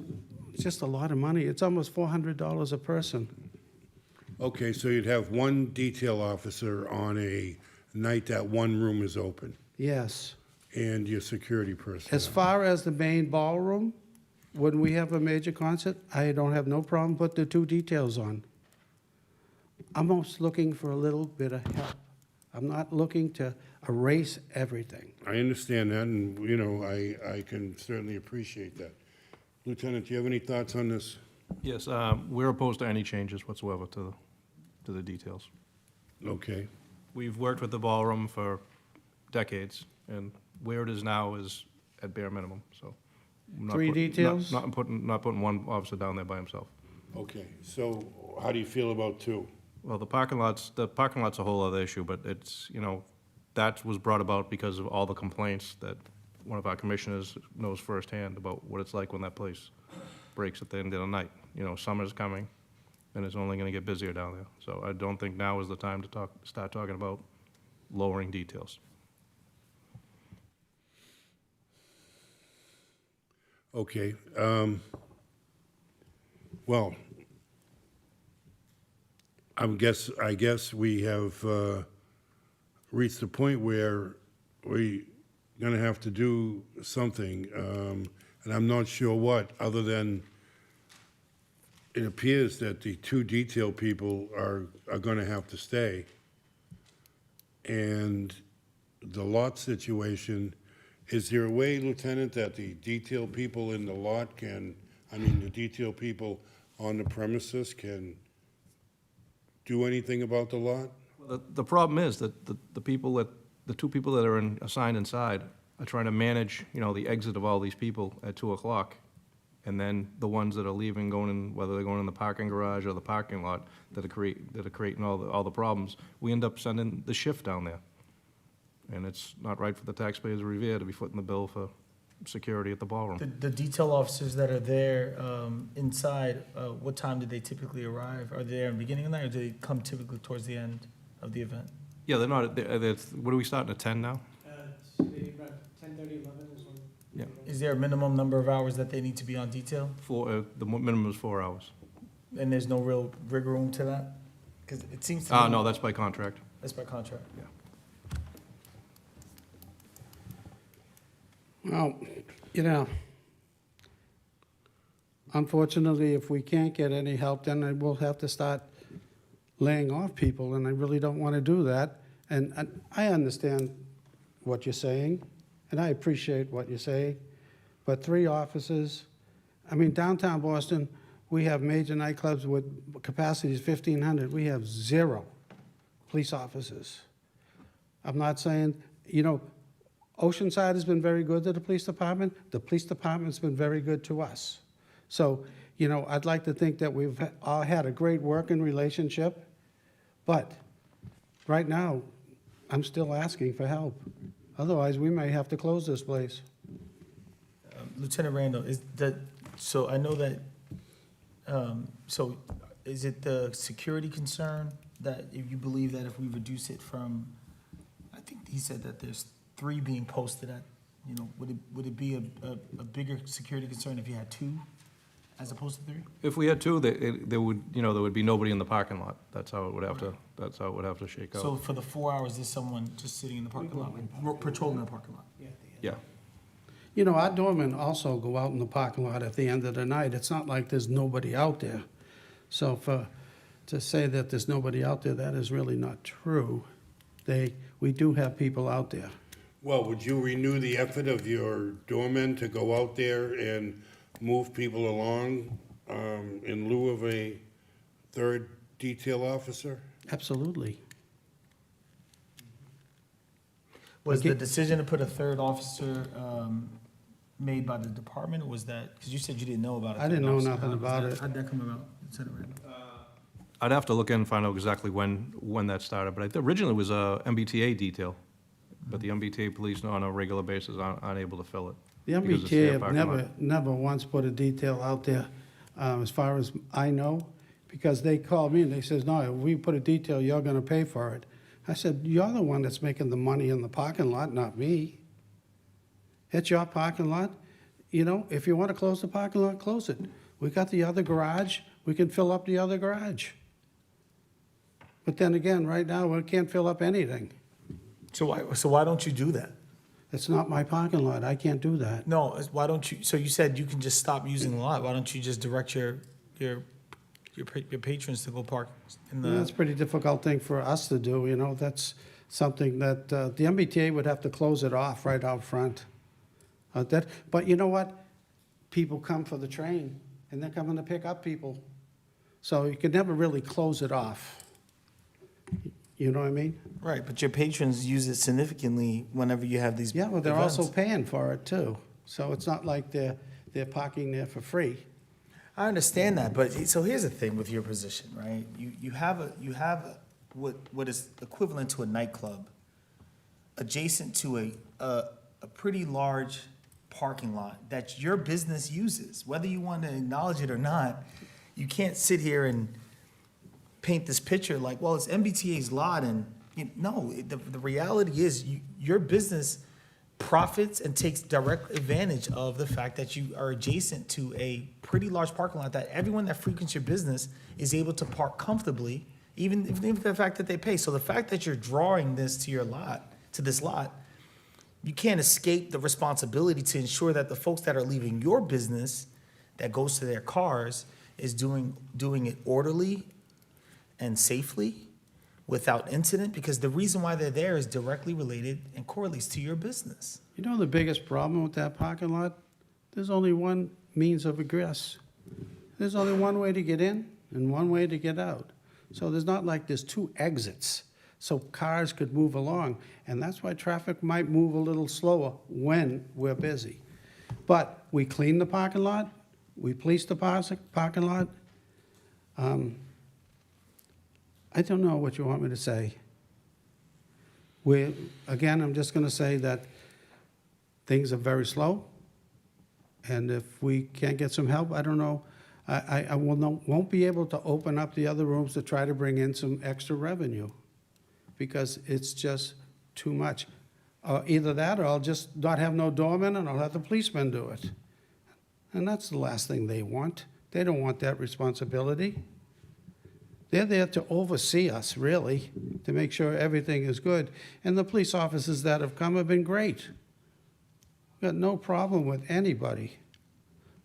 a lot of money. It's almost $400 a person. Okay, so you'd have 1 detail officer on a night that 1 room is open, Yes. and your security person. As far as the main ballroom, when we have a major concert, I don't have no problem putting the 2 details on. I'm just looking for a little bit of help. I'm not looking to erase everything. I understand that, and, I can certainly appreciate that. Lieutenant, do you have any thoughts on this? Yes, we're opposed to any changes whatsoever to the details. Okay. We've worked with the ballroom for decades, and where it is now is at bare minimum, so. I'm not 3 details? Not putting 1 officer down there by himself. Okay, so how do you feel about 2? Well, the parking lot's a whole other issue, but it's, that was brought about because of all the complaints that one of our commissioners knows firsthand about what it's like when that place breaks at the end of the night. Summer's coming, and it's only gonna get busier down there. So I don't think now is the time to start talking about lowering details. Okay, well, I guess we have reached the point where we're gonna have to do something, and I'm not sure what, other than it appears that the two detail people are gonna have to stay. And the lot situation, is there a way, Lieutenant, that the detail people in the lot the detail people on the premises can do anything about the lot? The problem is that the two people that are assigned inside are trying to manage, the exit of all these people at 2:00. And then the ones that are leaving, whether they're going in the parking garage or the parking lot, that are creating all the problems, we end up sending the shift down there. And it's not right for the taxpayers of Revere to be footing the bill for security at the ballroom. The detail officers that are there inside, what time do they typically arrive? Are they there in the beginning of the night, or do they come typically towards the end of the event? Yeah, they're not, what are we starting at 10 now? It's maybe about 10:30, 11 is when. Yeah. Is there a minimum number of hours that they need to be on detail? The minimum is 4 hours. And there's no real wiggle room to that? Because it seems to me. No, that's by contract. That's by contract. Yeah. Well, unfortunately, if we can't get any help, then we'll have to start laying off people, and I really don't want to do that. And I understand what you're saying, and I appreciate what you're saying, but 3 officers, downtown Boston, we have major nightclubs with capacities 1,500. We have 0 police officers. I'm not saying, Oceanside has been very good to the police department. The police department's been very good to us. So, I'd like to think that we've all had a great working relationship, but right now, I'm still asking for help. Otherwise, we may have to close this place. Lieutenant Randall, so I know that, so is it the security concern that if you believe that if we reduce it from, I think he said that there's 3 being posted at, would it be a bigger security concern if you had 2 as opposed to 3? If we had 2, there would be nobody in the parking lot. That's how it would have to shake out. So for the 4 hours, there's someone just sitting in the parking lot, patrolling the parking lot? Yeah. Our doormen also go out in the parking lot at the end of the night. It's not like there's nobody out there. So to say that there's nobody out there, that is really not true. We do have people out there. Well, would you renew the effort of your doormen to go out there and move people along in lieu of a 3rd detail officer? Absolutely. Was the decision to put a 3rd officer made by the department, or was that, because you said you didn't know about it? I didn't know nothing about it. How'd that come about, Lieutenant Randall? I'd have to look in and find out exactly when that started, but originally it was a MBTA detail, but the MBTA police on a regular basis aren't able to fill it. The because it's their MBTA parking have lot. never once put a detail out there, as far as I know, because they called me and they says, no, if we put a detail, you're gonna pay for it. I said, you're the one that's making the money in the parking lot, not me. It's your parking lot. If you want to close the parking lot, close it. We got the other garage, we can fill up the other garage. But then again, right now, we can't fill up anything. So why don't you do that? It's not my parking lot, I can't do that. No, why don't you, so you said you can just stop using the lot, why don't you just direct your patrons to go park in the? That's a pretty difficult thing for us to do, that's something that, the MBTA would have to close it off right out front. But you know what? People come for the train, and they're coming to pick up people. So you could never really close it off. You know what I mean? Right, but your patrons use it significantly whenever you have these Yeah, well, they're events. also paying for it too. So it's not like they're parking there for free. I understand that, but so here's the thing with your position, right? You have what is equivalent to a nightclub adjacent to a pretty large parking lot that your business uses. Whether you want to acknowledge it or not, you can't sit here and paint this picture like, well, it's MBTA's lot, and no, the reality is your business profits and takes direct advantage of the fact that you are adjacent to a pretty large parking lot that everyone that frequents your business is able to park comfortably, even if the fact that they pay. So the fact that you're drawing this to your lot, to this lot, you can't escape the responsibility to ensure that the folks that are leaving your business that goes to their cars is doing it orderly and safely without incident, because the reason why they're there is directly related and correlates to your business. You know the biggest problem with that parking lot? There's only one means of egress. There's only one way to get in and one way to get out. So there's not like there's two exits, so cars could move along. And that's why traffic might move a little slower when we're busy. But we clean the parking lot, we police the parking lot. I don't know what you want me to say. Again, I'm just gonna say that things are very slow, and if we can't get some help, I don't know, I won't be able to open up the other rooms to try to bring in some extra revenue, because it's just too much. Either that, or I'll just not have no doorman, and I'll have the policemen do it. And that's the last thing they want. They don't want that responsibility. They're there to oversee us, really, to make sure everything is good. And the police officers that have come have been great. We've got no problem with anybody.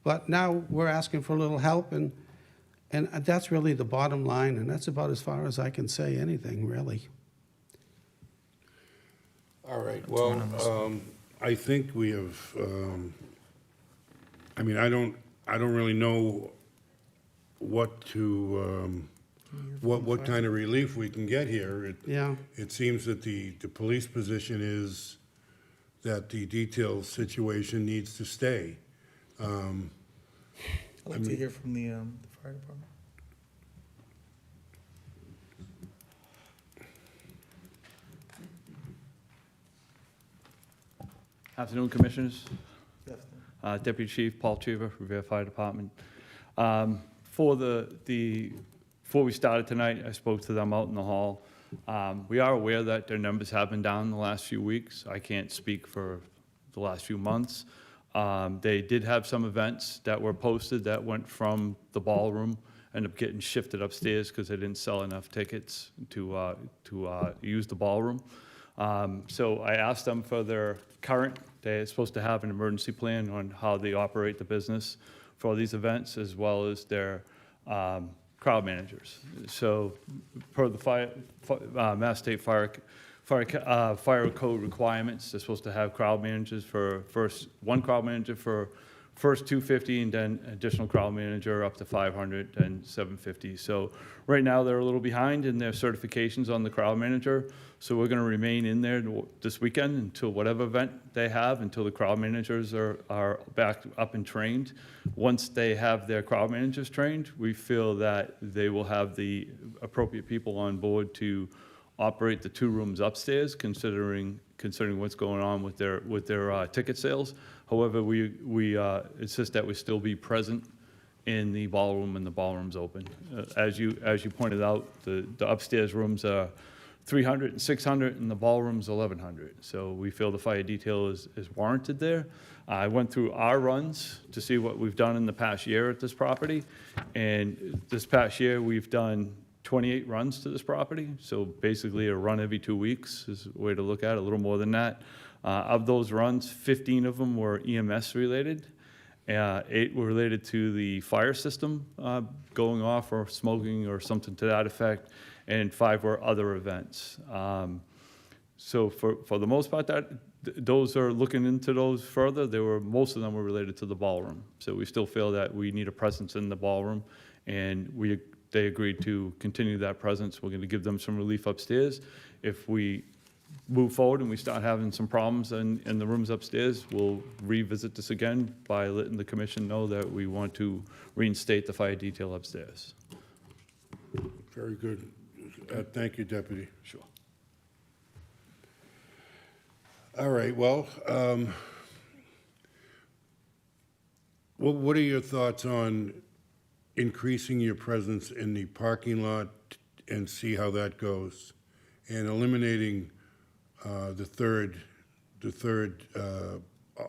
But now we're asking for a little help, and that's really the bottom line, and that's about as far as I can say anything, really. All right, well, I think we have, I mean, I don't really know what to, what kind of relief we can get here. Yeah. It seems that the police position is that the detail situation needs to stay. I'd like to hear from the fire department. Afternoon, Commissioners. Deputy Chief Paul Cheever, Revere Fire Department. Before we started tonight, I spoke to them out in the hall. We are aware that their numbers have been down in the last few weeks. I can't speak for the last few months. They did have some events that were posted that went from the ballroom, ended up getting shifted upstairs because they didn't sell enough tickets to use the ballroom. So I asked them for their current, they're supposed to have an emergency plan on how they operate the business for these events, as well as their crowd managers. So per the Mass State Fire Code requirements, they're supposed to have crowd managers for one crowd manager for first 250, and then additional crowd manager up to 500 and 750. So right now they're a little behind in their certifications on the crowd manager. So we're going to remain in there this weekend until whatever event they have, until the crowd managers are back up and trained. Once they have their crowd managers trained, we feel that they will have the appropriate people on board to operate the 2 rooms upstairs, considering what's going on with their ticket sales. However, we insist that we still be present in the ballroom, and the ballroom's open. As you pointed out, the upstairs rooms are 300 and 600, and the ballroom's 1,100. So we feel the fire detail is warranted there. I went through our runs to see what we've done in the past year at this property, and this past year we've done 28 runs to this property. So basically a run every 2 weeks is a way to look at it, a little more than that. Of those runs, 15 of them were EMS related. 8 were related to the fire system going off or smoking or something to that effect, and 5 were other events. So for the most part, those are looking into those further. Most of them were related to the ballroom. So we still feel that we need a presence in the ballroom, and they agreed to continue that presence. We're going to give them some relief upstairs. If we move forward and we start having some problems in the rooms upstairs, we'll revisit this again by letting the commission know that we want to reinstate the fire detail upstairs. Very good. Thank you, Deputy. Sure. All right, well, what are your thoughts on increasing your presence in the parking lot and see how that goes? And eliminating the third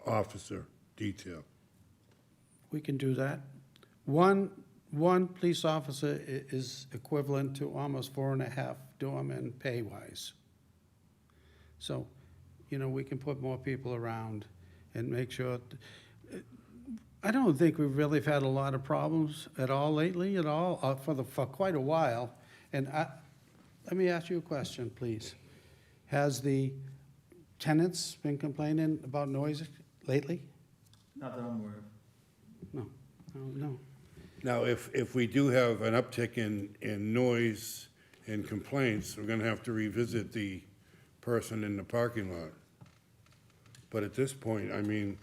officer detail? We can do that. One police officer is equivalent to almost 4.5 doormen pay-wise. So, you know, we can put more people around and make sure. I don't think we've really had a lot of problems at all lately, for quite a while. And let me ask you a question, please. Has the tenants been complaining about noise lately? Not that I'm aware of. No. Now, if we do have an uptick in noise and complaints, we're gonna have to revisit the person in the parking lot. But at this point, I mean,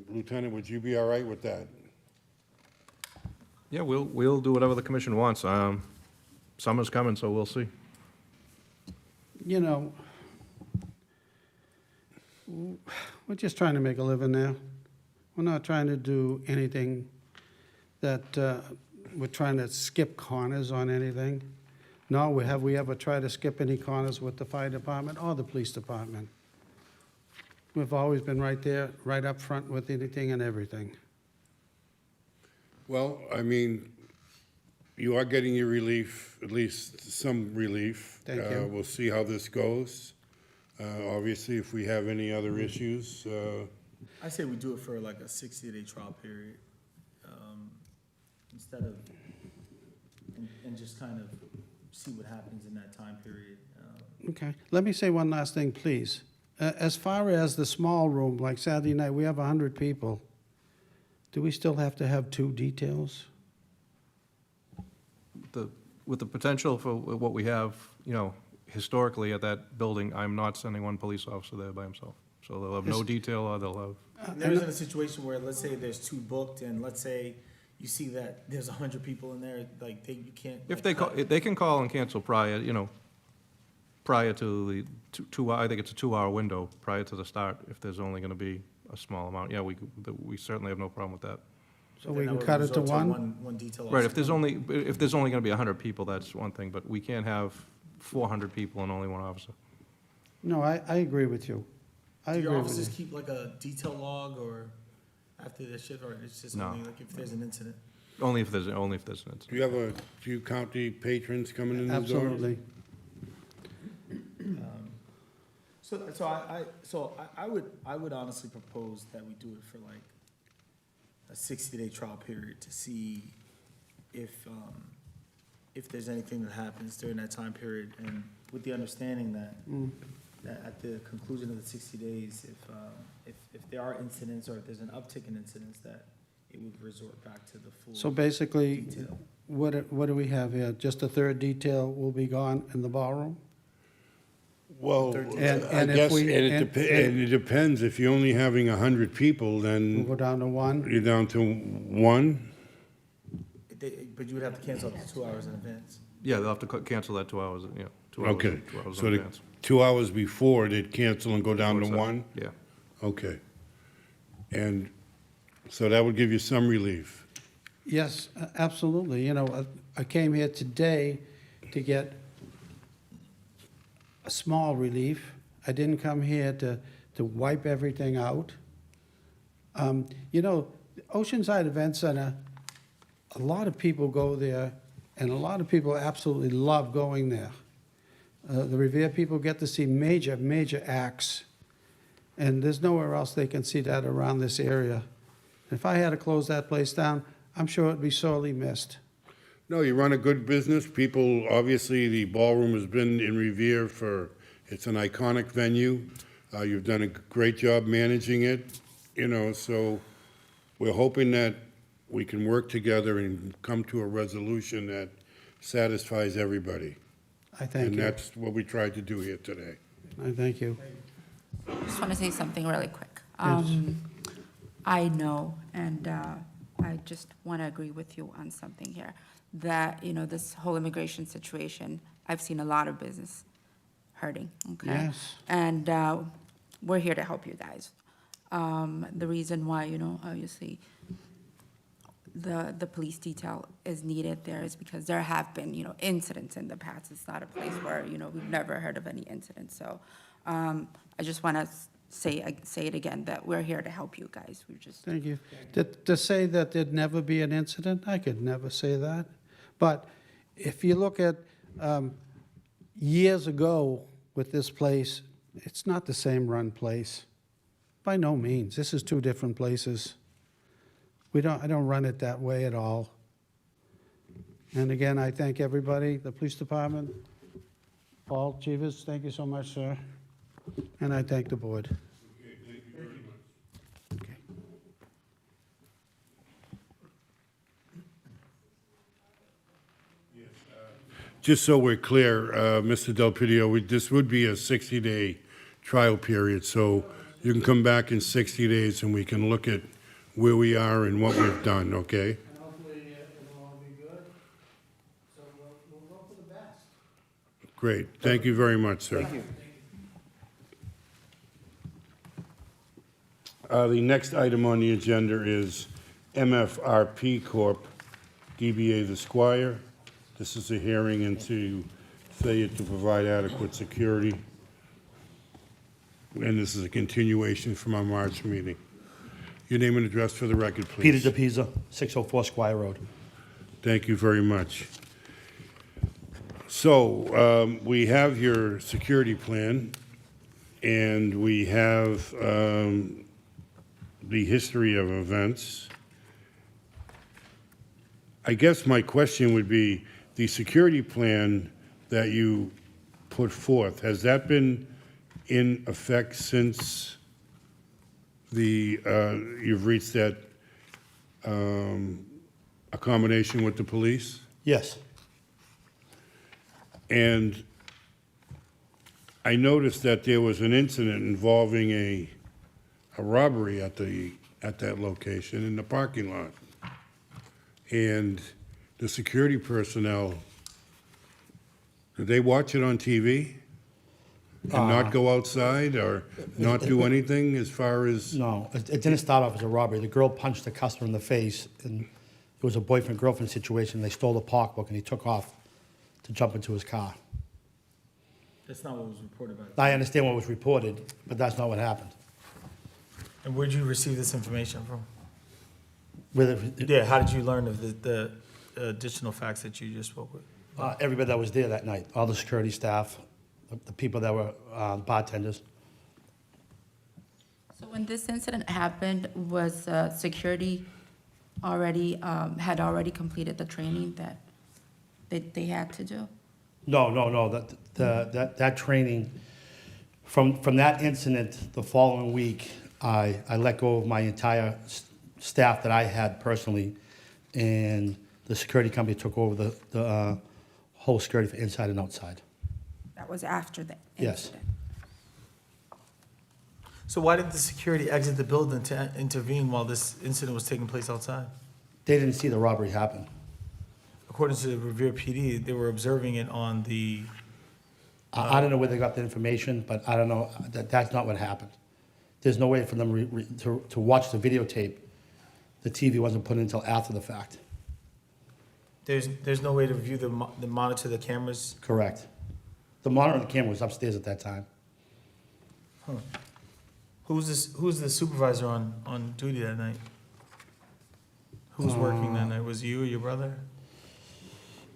Lieutenant, would you be all right with that? Yeah, we'll do whatever the commission wants. Summer's coming, so we'll see. You know, we're just trying to make a living there. We're not trying to do anything that, we're trying to skip corners on anything. Nor have we ever tried to skip any corners with the fire department or the police department. We've always been right there, right up front with anything and everything. Well, I mean, you are getting your relief, at least some relief. Thank you. We'll see how this goes. Obviously, if we have any other issues, I say we do it for like a 60-day trial period, instead of, and just kind of see what happens in that time period. Okay, let me say one last thing, please. As far as the small room, like Saturday night, we have 100 people. Do we still have to have 2 details? With the potential for what we have, you know, historically at that building, I'm not sending one police officer there by himself. So they'll have no detail, or they'll have, There isn't a situation where, let's say there's 2 booked, and let's say you see that there's 100 people in there, like, you can't. if they call, they can call and cancel prior, you know, prior to the 2 hour, I think it's a 2-hour window prior to the start, if there's only gonna be a small amount. Yeah, we certainly have no problem with that. So we can cut it to 1? One detail. Right, if there's only gonna be 100 people, that's one thing, but we can't have 400 people and only 1 officer. No, I agree with you. I Do agree your with officers you. keep like a detail log or after their shift, or it's just No. only like if there's an incident? Only if there's an incident. do you count the patrons coming in the door? Absolutely. So I would honestly propose that we do it for like a 60-day trial period to see if there's anything that happens during that time period, and with the understanding that at the conclusion of the 60 days, if there are incidents or if there's an uptick in incidents, that it would resort back to the full. So basically, detail. what do we have here? Just a 3rd detail will be gone in the ballroom? Well, And I if guess, we- and it depends, if you're only having 100 people, We'll then go down to 1? you're down to 1? But you would have to cancel up to 2 hours in advance. Yeah, they'll have to cancel that 2 hours, yeah, 2 hours. Okay, 2 hours so in the advance. 2 hours before, they'd cancel and go down to What's that? 1? Yeah. Okay. And so that would give you some relief? Yes, absolutely. You know, I came here today to get a small relief. I didn't come here to wipe everything out. You know, Oceanside Event Center, a lot of people go there, and a lot of people absolutely love going there. The Revere people get to see major, major acts, and there's nowhere else they can see that around this area. If I had to close that place down, I'm sure it'd be sorely missed. No, you run a good business. People, obviously, the ballroom has been in Revere it's an iconic venue. You've done a great job managing it, you know, so we're hoping that we can work together and come to a resolution that satisfies everybody. I thank And you. that's what we tried to do here today. I thank you. I just want to say something really quick. Yes. I know, and I just want to agree with you on something here, that, this whole immigration situation, I've seen a lot of business hurting, okay? Yes. And we're here to help you guys. The reason why, obviously, the police detail is needed there is because there have been, incidents in the past. It's not a place where, we've never heard of any incidents. So I just want to say it again, that we're here to help you guys. We just, Thank you. To say that there'd never be an incident, I could never say that. But if you look at years ago with this place, it's not the same run place. By no means. This is two different places. I don't run it that way at all. And again, I thank everybody, the police department, Paul Chivas, thank you so much, sir. And I thank the board. Okay, thank you very much. Okay. Just so we're clear, Mr. Del Pidio, this would be a 60-day trial period, so you can come back in 60 days and we can look at where we are and what we've done, okay? And hopefully it'll all be good. So we'll go for the best. Great. Thank you very much, sir. Thank you. The next item on the agenda is MFRP Corp., DBA The Squire. This is a hearing into failure to provide adequate security. And this is a continuation from our March meeting. Your name and address for the record, please. Peter DePisa, 604 Squire Road. Thank you very much. So, we have your security plan, and we have the history of events. I guess my question would be, the security plan that you put forth, has that been in effect since you've reached that accommodation with the police? Yes. And I noticed that there was an incident involving a robbery at that location in the parking lot. And the security personnel, did they watch it on TV? And not go outside or not do anything as far as? No, it didn't start off as a robbery. The girl punched the customer in the face, and it was a boyfriend-girlfriend situation. They stole the park book, and he took off to jump into his car. That's not what was reported about. I understand what was reported, but that's not what happened. And where'd you receive this information from? With Yeah, how did you learn of the additional facts that you just spoke with? everybody that was there that night, all the security staff, the people that were bartenders. so when this incident happened, was security already, had already completed the training that they had to do? No. That training, from that incident, the following week, I let go of my entire staff that I had personally, and the security company took over the whole security for inside and outside. That was after the Yes. incident? So why did the security exit the building to intervene while this incident was taking place outside? They didn't see the robbery happen. According to the Revere PD, they were observing it on the, I don't know where they got the information, but I don't know, that's not what happened. There's no way for them to watch the videotape. The TV wasn't put in until after the fact. there's no way to view the monitor the cameras? Correct. The monitor on the camera was upstairs at that time. Huh. Who's the supervisor on duty that night? Who was working that night? Was it you or your brother?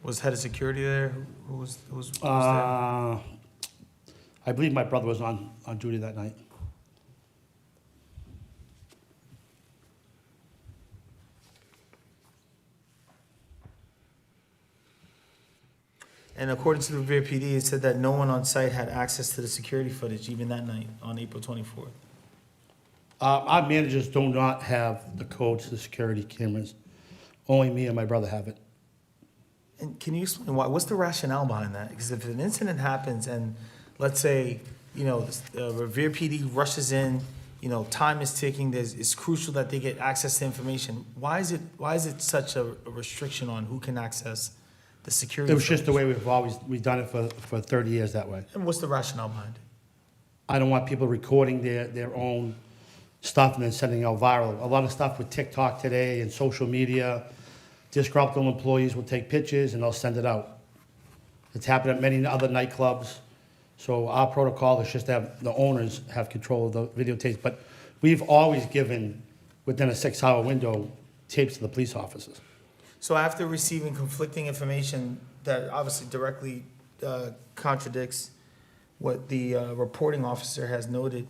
Was head of security there? Who was there? I believe my brother was on duty that night. And according to the Revere PD, it said that no one on site had access to the security footage even that night on April 24th. Our managers do not have the code to the security cameras. Only me and my brother have it. And can you explain why, what's the rationale behind that? Because if an incident happens and, let's say, Revere PD rushes in, time is ticking, it's crucial that they get access to information. Why is it such a restriction on who can access the security? It was just the footage? way we've done it for 30 years that way. And what's the rationale behind it? I don't want people recording their own stuff and then sending it out viral. A lot of stuff with TikTok today and social media, disgruntled employees will take pictures and they'll send it out. It's happened at many other nightclubs. So our protocol is just to have the owners have control of the videotapes. But we've always given, within a 6-hour window, tapes to the police officers. So after receiving conflicting information that obviously directly contradicts what the reporting officer has noted,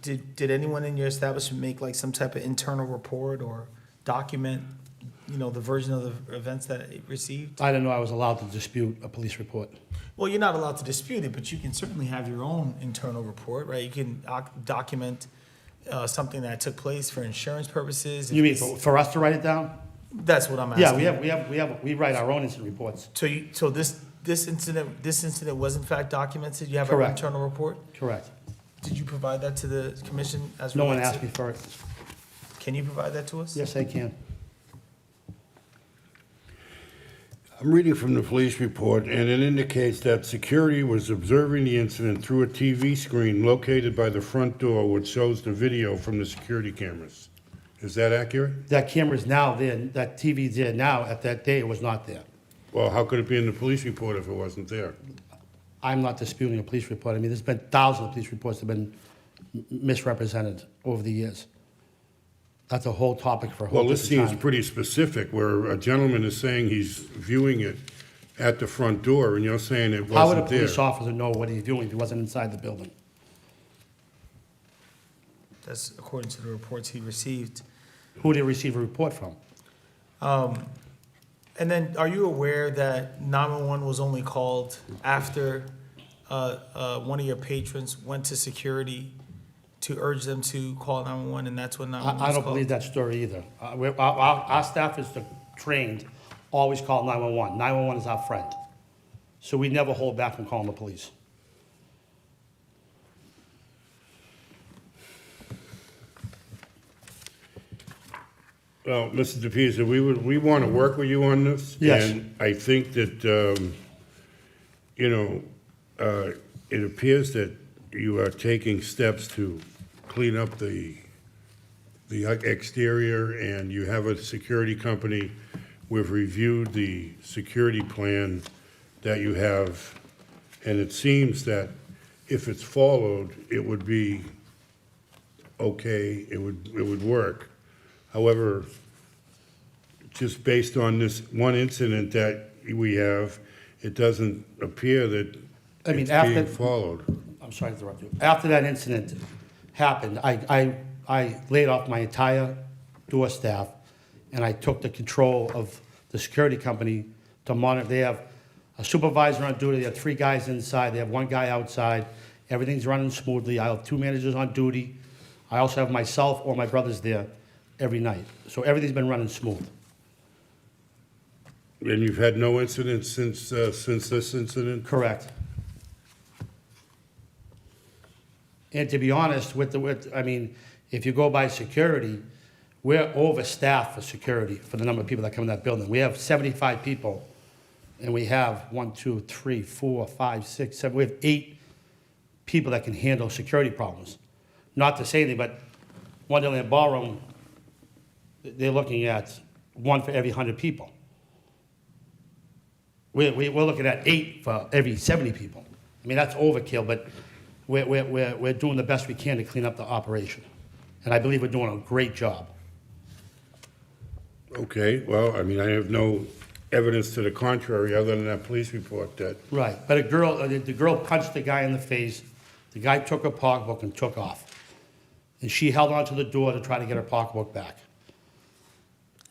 did anyone in your establishment make like some type of internal report or document, the version of the events that it received? I didn't know I was allowed to dispute a police report. Well, you're not allowed to dispute it, but you can certainly have your own internal report, right? You can document something that took place for insurance purposes. You mean for us to write it down? That's what I'm asking. Yeah, we write our own incident reports. So this incident was in fact documented? You have an Correct. internal report? Correct. Did you provide that to the commission as No one relates asked to- me for it. Can you provide that to us? Yes, I can. I'm reading from the police report, and it indicates that security was observing the incident through a TV screen located by the front door, which shows the video from the security cameras. Is that accurate? That camera's now there, that TV's there now. At that day, it was not there. Well, how could it be in the police report if it wasn't there? I'm not disputing a police report. I mean, there's been thousands of police reports that have been misrepresented over the years. That's a whole topic for a whole Well, this different seems time. pretty specific, where a gentleman is saying he's viewing it at the front door, and you're saying it How would a wasn't there. police officer know what he's doing if he wasn't inside the building? That's according to the reports he received. Who did he receive a report from? And then, are you aware that 911 was only called after one of your patrons went to security to urge them to call 911, and that's when 911 was I called? don't believe that story either. Our staff is trained, always call 911. 911 is our friend. So we never hold back from calling the police. Well, Mr. DePisa, we want to work with you on this. Yes. And I think that, it appears that you are taking steps to clean up the exterior, and you have a security company. We've reviewed the security plan that you have, and it seems that if it's followed, it would be okay, it would work. However, just based on this one incident that we have, it doesn't appear that I mean, it's after- being followed. I'm sorry to interrupt you. After that incident happened, I laid off my entire door staff, and I took the control of the security company to monitor. They have a supervisor on duty, they have 3 guys inside, they have 1 guy outside. Everything's running smoothly. I have 2 managers on duty. I also have myself or my brothers there every night. So everything's been running smooth. And you've had no incidents since this incident? Correct. And to be honest, if you go by security, we're overstaffed for security for the number of people that come in that building. We have 75 people, and we have 1, 2, 3, 4, 5, 6, 7. We have 8 people that can handle security problems. Not to say anything, but Wonderland Ballroom, they're looking at 1 for every 100 people. We're looking at 8 for every 70 people. I mean, that's overkill, but we're doing the best we can to clean up the operation. And I believe we're doing a great job. Okay, well, I mean, I have no evidence to the contrary other than that police report that, Right, but the girl punched the guy in the face. The guy took her pocketbook and took off. And she held onto the door to try to get her pocketbook back.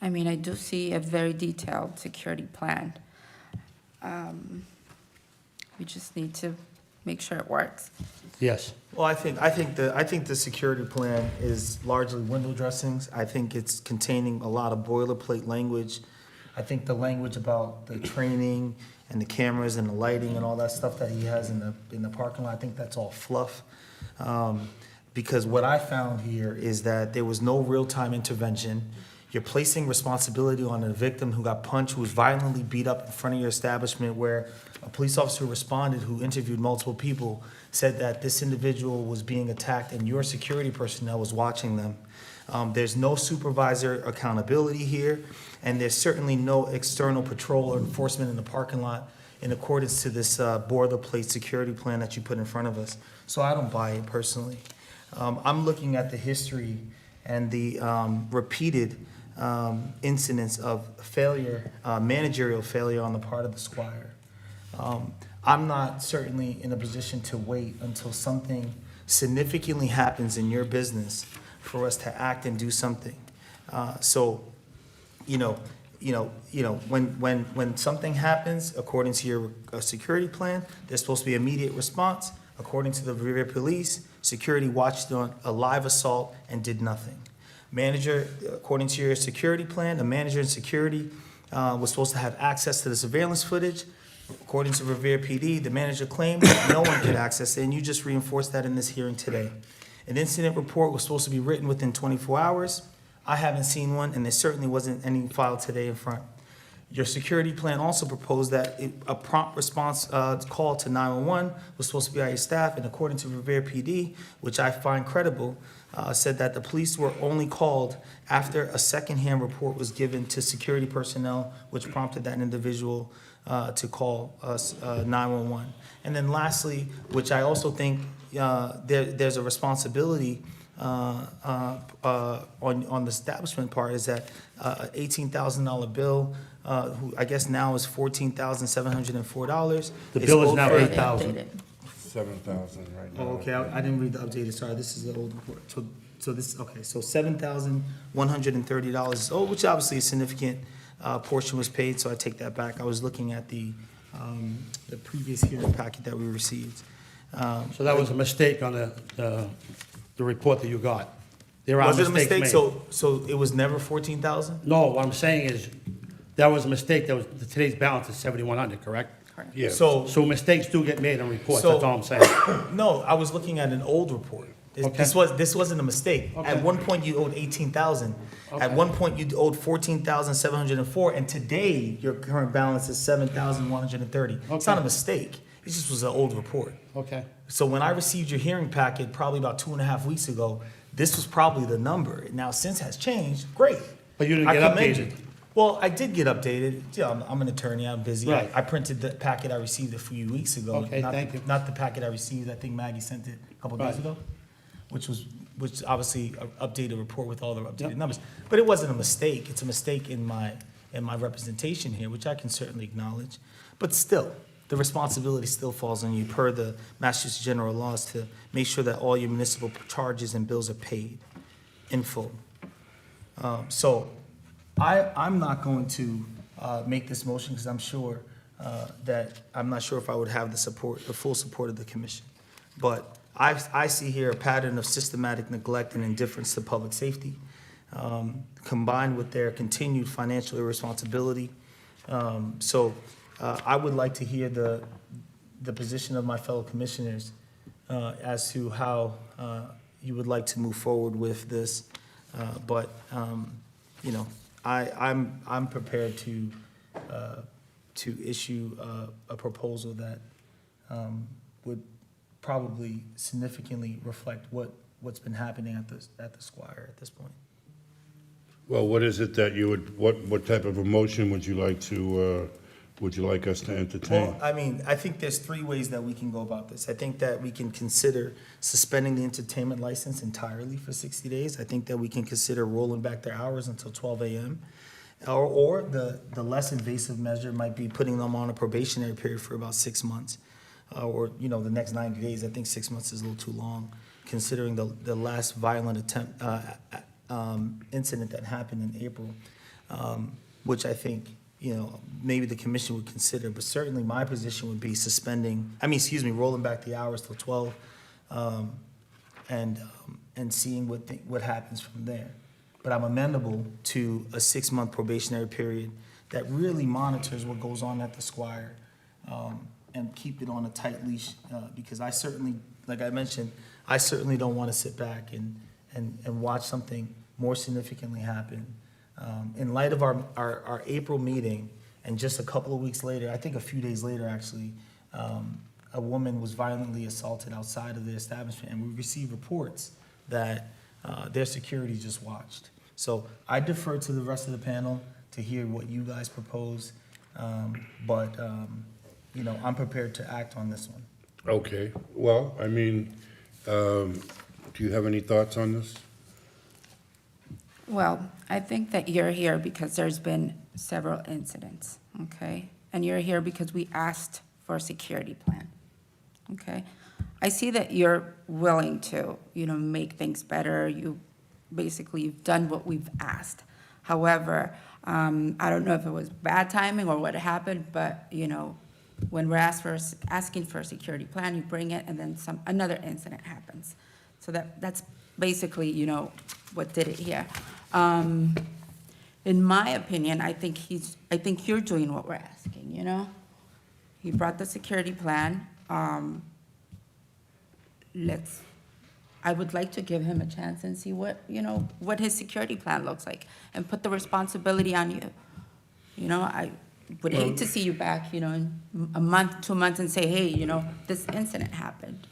I mean, I do see a very detailed security plan. We just need to make sure it works. Yes. Well, I think the security plan is largely window dressings. I think it's containing a lot of boilerplate language I think the language about the training and the cameras and the lighting and all that stuff that he has in the parking lot, I think that's all fluff. Because what I found here is that there was no real-time intervention. You're placing responsibility on a victim who got punched, who was violently beat up in front of your establishment, where a police officer responded, who interviewed multiple people, said that this individual was being attacked and your security personnel was watching them. There's no supervisor accountability here, and there's certainly no external patrol or enforcement in the parking lot in accordance to this boilerplate security plan that you put in front of us. So I don't buy it personally. I'm looking at the history and the repeated incidents of failure, managerial failure on the part of the Squire. I'm not certainly in a position to wait until something significantly happens in your business for us to act and do something. So, when something happens, according to your security plan, there's supposed to be immediate response. According to the Revere Police, security watched on a live assault and did nothing. Manager, according to your security plan, the manager in security was supposed to have access to the surveillance footage. According to Revere PD, the manager claimed that no one could access it, and you just reinforced that in this hearing today. An incident report was supposed to be written within 24 hours. I haven't seen one, and there certainly wasn't any filed today in front. Your security plan also proposed that a prompt response call to 911 was supposed to be by your staff, and according to Revere PD, which I find credible, said that the police were only called after a secondhand report was given to security personnel, which prompted that individual to call us 911. And then lastly, which I also think there's a responsibility on the establishment part, is that $18,000 bill, who I guess now is $14,704. The bill is now Updated. 8,000. 7,000 right now. Oh, okay, I didn't read the updated, sorry, this is the old report. So this, okay, so $7,130 is owed, which obviously a significant portion was paid, so I take that back. I was looking at the previous hearing packet that we received. So that was a mistake on the report that you got. There are Was it a mistakes mistake? made. So it was never 14,000? No, what I'm saying is, that was a mistake. That was, today's balance is 7,100, correct? Yes. So, So mistakes do get made in reports, So- that's all I'm saying. no, I was looking at an old report. Okay. This wasn't a mistake. At Okay. one point, you owed 18,000. At Okay. one point, you owed 14,704, and today, your current balance is 7,130. It's not a Okay. mistake. It just was an old report. Okay. So when I received your hearing packet, probably about 2.5 weeks ago, this was probably the number. Now, since has changed, great. But you didn't I get commend updated. you. Well, I did get updated. Yeah, I'm an attorney, I'm busy. Right. I printed the packet I received a few weeks ago. Okay, Not- thank you. Not the packet I received, I think Maggie sent it a couple days Right. ago, which obviously updated report with all the updated Yep. numbers. But it wasn't a mistake. It's a mistake in my representation here, which I can certainly acknowledge. But still, the responsibility still falls on you per the Massachusetts general laws to make sure that all your municipal charges and bills are paid in full. So I'm not going to make this motion because I'm sure I'm not sure if I would have the full support of the commission. But I see here a pattern of systematic neglect and indifference to public safety, combined with their continued financial irresponsibility. So I would like to hear the position of my fellow commissioners as to how you would like to move forward with this. But I'm prepared to issue a proposal that would probably significantly reflect what's been happening at the Squire at this point. Well, what is it that you would, what type of a motion would you like us to entertain? Well, I mean, I think there's 3 ways that we can go about this. I think that we can consider suspending the entertainment license entirely for 60 days. I think that we can consider rolling back their hours until 12 a.m. Or the less invasive measure might be putting them on a probationary period for about 6 months. Or the next 90 days. I think 6 months is a little too long, considering the last violent attempt, incident that happened in April, which I think, maybe the commission would consider, but certainly my position would be rolling back the hours till 12, and seeing what happens from there. But I'm amenable to a 6-month probationary period that really monitors what goes on at the Squire, and keep it on a tight leash, because I certainly, like I mentioned, I certainly don't want to sit back and watch something more significantly happen. In light of our April meeting, and just a couple of weeks later, I think a few days later, actually, a woman was violently assaulted outside of the establishment, and we received reports that their security just watched. So I defer to the rest of the panel to hear what you guys propose, but you know, I'm prepared to act on this one. Okay, well, I mean, do you have any thoughts on this? Well, I think that you're here because there's been several incidents, okay? And you're here because we asked for a security plan, okay? I see that you're willing to, you know, make things better. You've done what we've asked. However, I don't know if it was bad timing or what happened, but, you know, when we're asking for a security plan, you bring it, and then another incident happens. So that's basically, you know, what did it here. In my opinion, I think you're doing what we're asking, you know? He brought the security plan. I would like to give him a chance and see what, you know, what his security plan looks like, and put the responsibility on you. You know, I would hate to see you back, you know, in a month, 2 months, and say, hey, you know, this incident happened.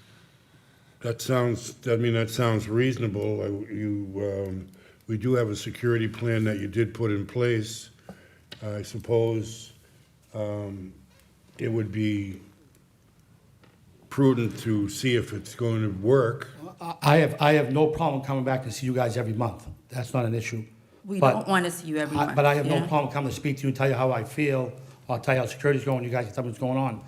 That sounds reasonable. We do have a security plan that you did put in place. I suppose it would be prudent to see if it's going to work. I have no problem coming back to see you guys every month. That's not an issue. We But don't want to see you every month. But I have no you know? problem coming to speak to you and tell you how I feel, or I'll tell you how security's going, you guys can tell me what's going on.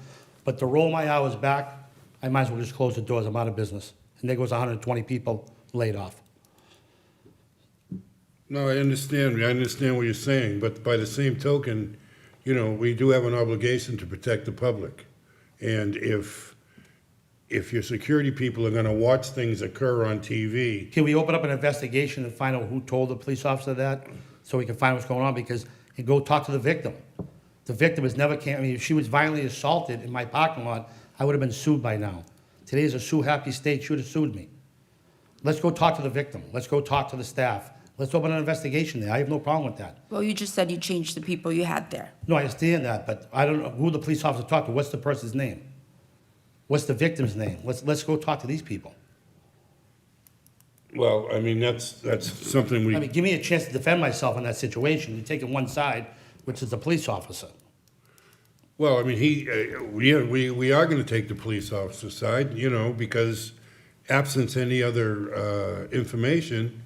But to roll my hours back, I might as well just close the doors, I'm out of business. And there goes 120 people laid off. No, I understand what you're saying, but by the same token, you know, we do have an obligation to protect the public. And if your security people are gonna watch things occur on TV, Can we open up an investigation and find out who told the police officer that, so we can find what's going on? Because, and go talk to the victim. The victim has never I mean, if she was violently assaulted in my parking lot, I would have been sued by now. Today is a sue-happy state, she would have sued me. Let's go talk to the victim. Let's go talk to the staff. Let's open an investigation there. I have no problem with that. Well, you just said you changed the people you had there. No, I understand that, but I don't know who the police officer talked to. What's the person's name? What's the victim's name? Let's go talk to these people. well, I mean, that's something I mean, give me a chance to defend myself in that situation. You're taking one side, which is the police officer. well, I mean, we are gonna take the police officer's side, you know, because absent any other information,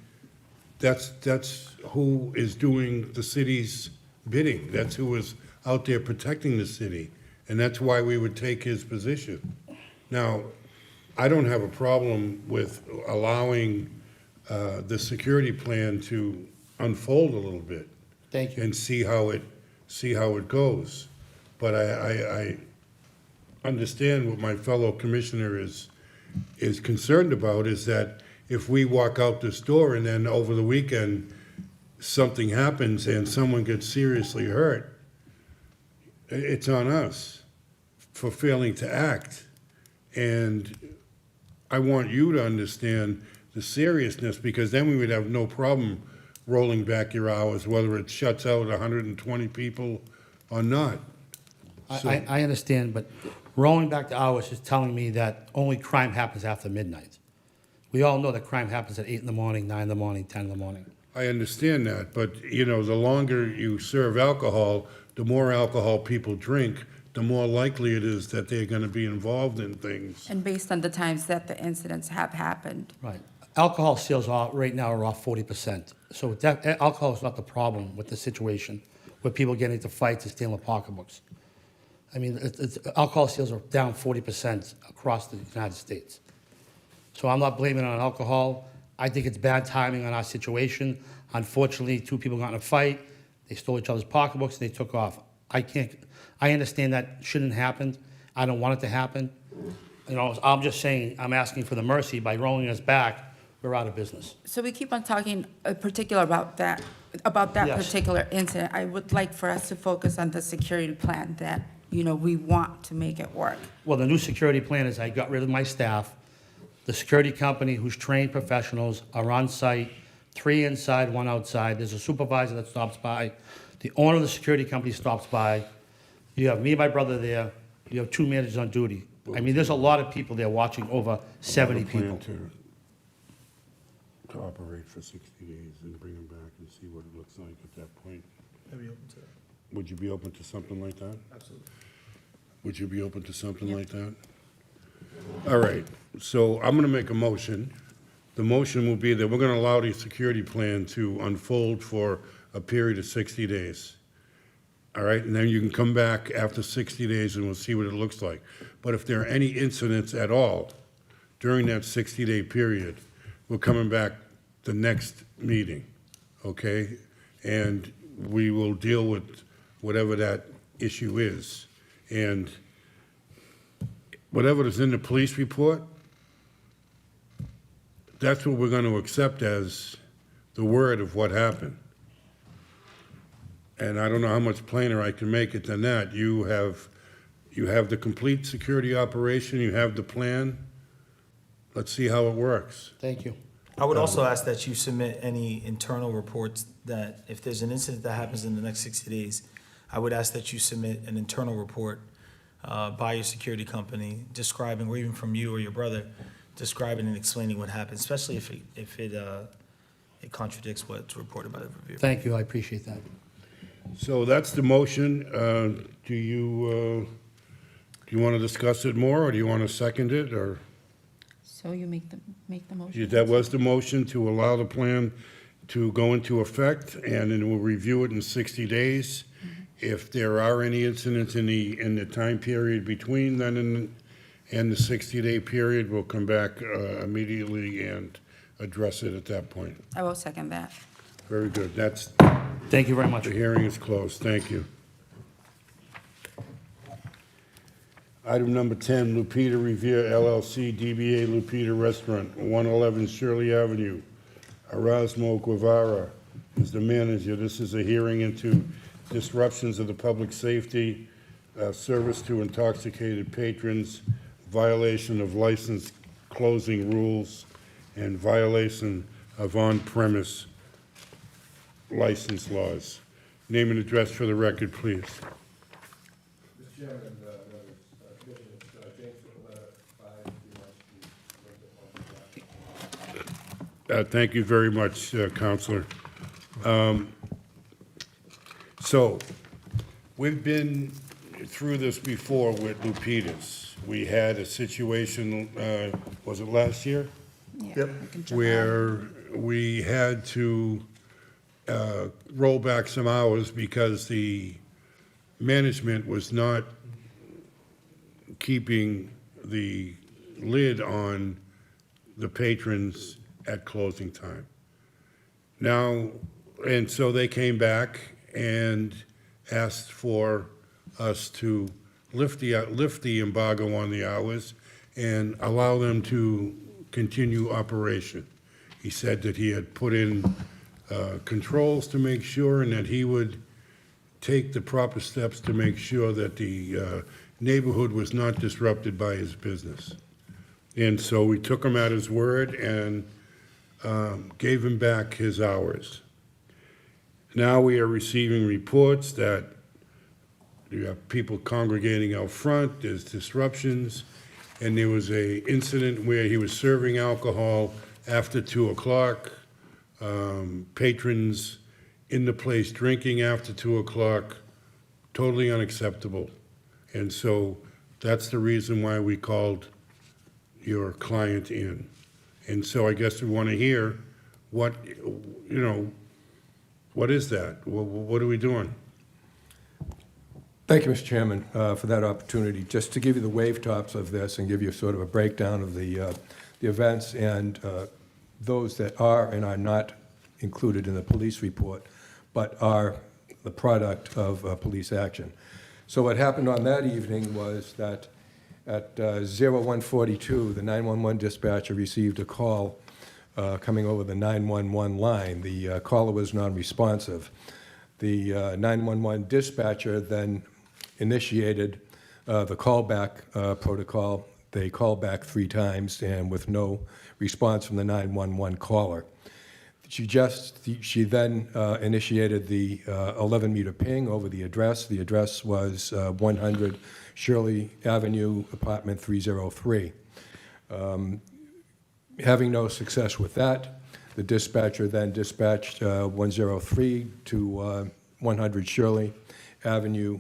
that's who is doing the city's bidding. That's who is out there protecting the city, and that's why we would take his position. Now, I don't have a problem with allowing the security plan to unfold a little bit. Thank you. And see how it goes. But I understand what my fellow commissioner is concerned about, is that if we walk out this door and then over the weekend, something happens and someone gets seriously hurt, it's on us for failing to act. And I want you to understand the seriousness, because then we would have no problem rolling back your hours, whether it shuts out 120 people or not. I understand, but rolling back the hours is telling me that only crime happens after midnight. We all know that crime happens at 8 in the morning, 9 in the morning, 10 in the morning. I understand that, but, you know, the longer you serve alcohol, the more alcohol people drink, the more likely it is that they're gonna be involved in things. And based on the times that the incidents have happened. Right. Alcohol sales right now are off 40%. So alcohol is not the problem with the situation, where people get into fights and stealing pocketbooks. I mean, alcohol sales are down 40% across the United States. So I'm not blaming it on alcohol. I think it's bad timing on our situation. Unfortunately, two people got in a fight, they stole each other's pocketbooks, and they took off. I understand that shouldn't happen. I don't want it to happen. You know, I'm just saying, I'm asking for the mercy. By rolling us back, we're out of business. So we keep on talking in particular about that about that Yes. particular incident, I would like for us to focus on the security plan that, we want to make it work. Well, the new security plan is I got rid of my staff. The security company, who's trained professionals, are on site, 3 inside, 1 outside. There's a supervisor that stops by. The owner of the security company stops by. You have me and my brother there. You have 2 managers on duty. I mean, there's a lot of people there watching, over 70 people. To operate for 60 days and bring them back and see what it looks like at that point. I'd be open to that. Would you be open to something like that? Absolutely. Would you be open to something like that? All right, so I'm gonna make a motion. The motion will be that we're gonna allow the security plan to unfold for a period of 60 days. All right, and then you can come back after 60 days and we'll see what it looks like. But if there are any incidents at all during that 60-day period, we're coming back the next meeting, okay? And we will deal with whatever that issue is. And whatever is in the police report, that's what we're going to accept as the word of what happened. And I don't know how much plainer I can make it than that. You have the complete security operation, you have the plan. Let's see how it works. Thank you. I would also ask that you submit any internal reports that, if there's an incident that happens in the next 60 days, I would ask that you submit an internal report by your security company describing, or even from you or your brother, describing and explaining what happened, especially if it contradicts what's reported by the review. Thank you, I appreciate that. So that's the motion. Do you want to discuss it more, or do you want to second it, or? So you make the motion? That was the motion, to allow the plan to go into effect, and then we'll review it in 60 days. If there are any incidents in the time period between then and the 60-day period, we'll come back immediately and address it at that point. I will second that. Very good. Thank you very much. The hearing is closed. Thank you. Item number 10, Lupita Revere LLC, DBA Lupita Restaurant, 111 Shirley Avenue. Erasmo Guevara is the manager. This is a hearing into disruptions of the public safety, service to intoxicated patrons, violation of license closing rules, and violation of on-premise license laws. Name and address for the record, please. Mr. Chairman, Commissioners, James Nicoletta, 5 Thank you very much, Counselor. So, we've been through this before with Lupita's. We had a situation, was it last year? Yep. Where we had to roll back some hours because the management was not keeping the lid on the patrons at closing time. Now, and so they came back and asked for us to lift the embargo on the hours and allow them to continue operation. He said that he had put in controls to make sure, and that he would take the proper steps to make sure that the neighborhood was not disrupted by his business. And so we took him at his word and gave him back his hours. Now we are receiving reports that you have people congregating out front, there's disruptions, and there was a incident where he was serving alcohol after 2 o'clock, patrons in the place drinking after 2 o'clock, totally unacceptable. And so that's the reason why we called your client in. And so I guess we want to hear what is that? What are we doing? Thank you, Mr. Chairman, for that opportunity. Just to give you the wave tops of this and give you sort of a breakdown of the events and those that are and are not included in the police report, but are the product of police action. So what happened on that evening was that at 01:42, the 911 dispatcher received a call coming over the 911 line. The caller was non-responsive. The 911 dispatcher then initiated the callback protocol. They called back 3 times and with no response from the 911 caller. She then initiated the 11-meter ping over the address. The address was 100 Shirley Avenue, apartment 303. Having no success with that, the dispatcher then dispatched 103 to 100 Shirley Avenue,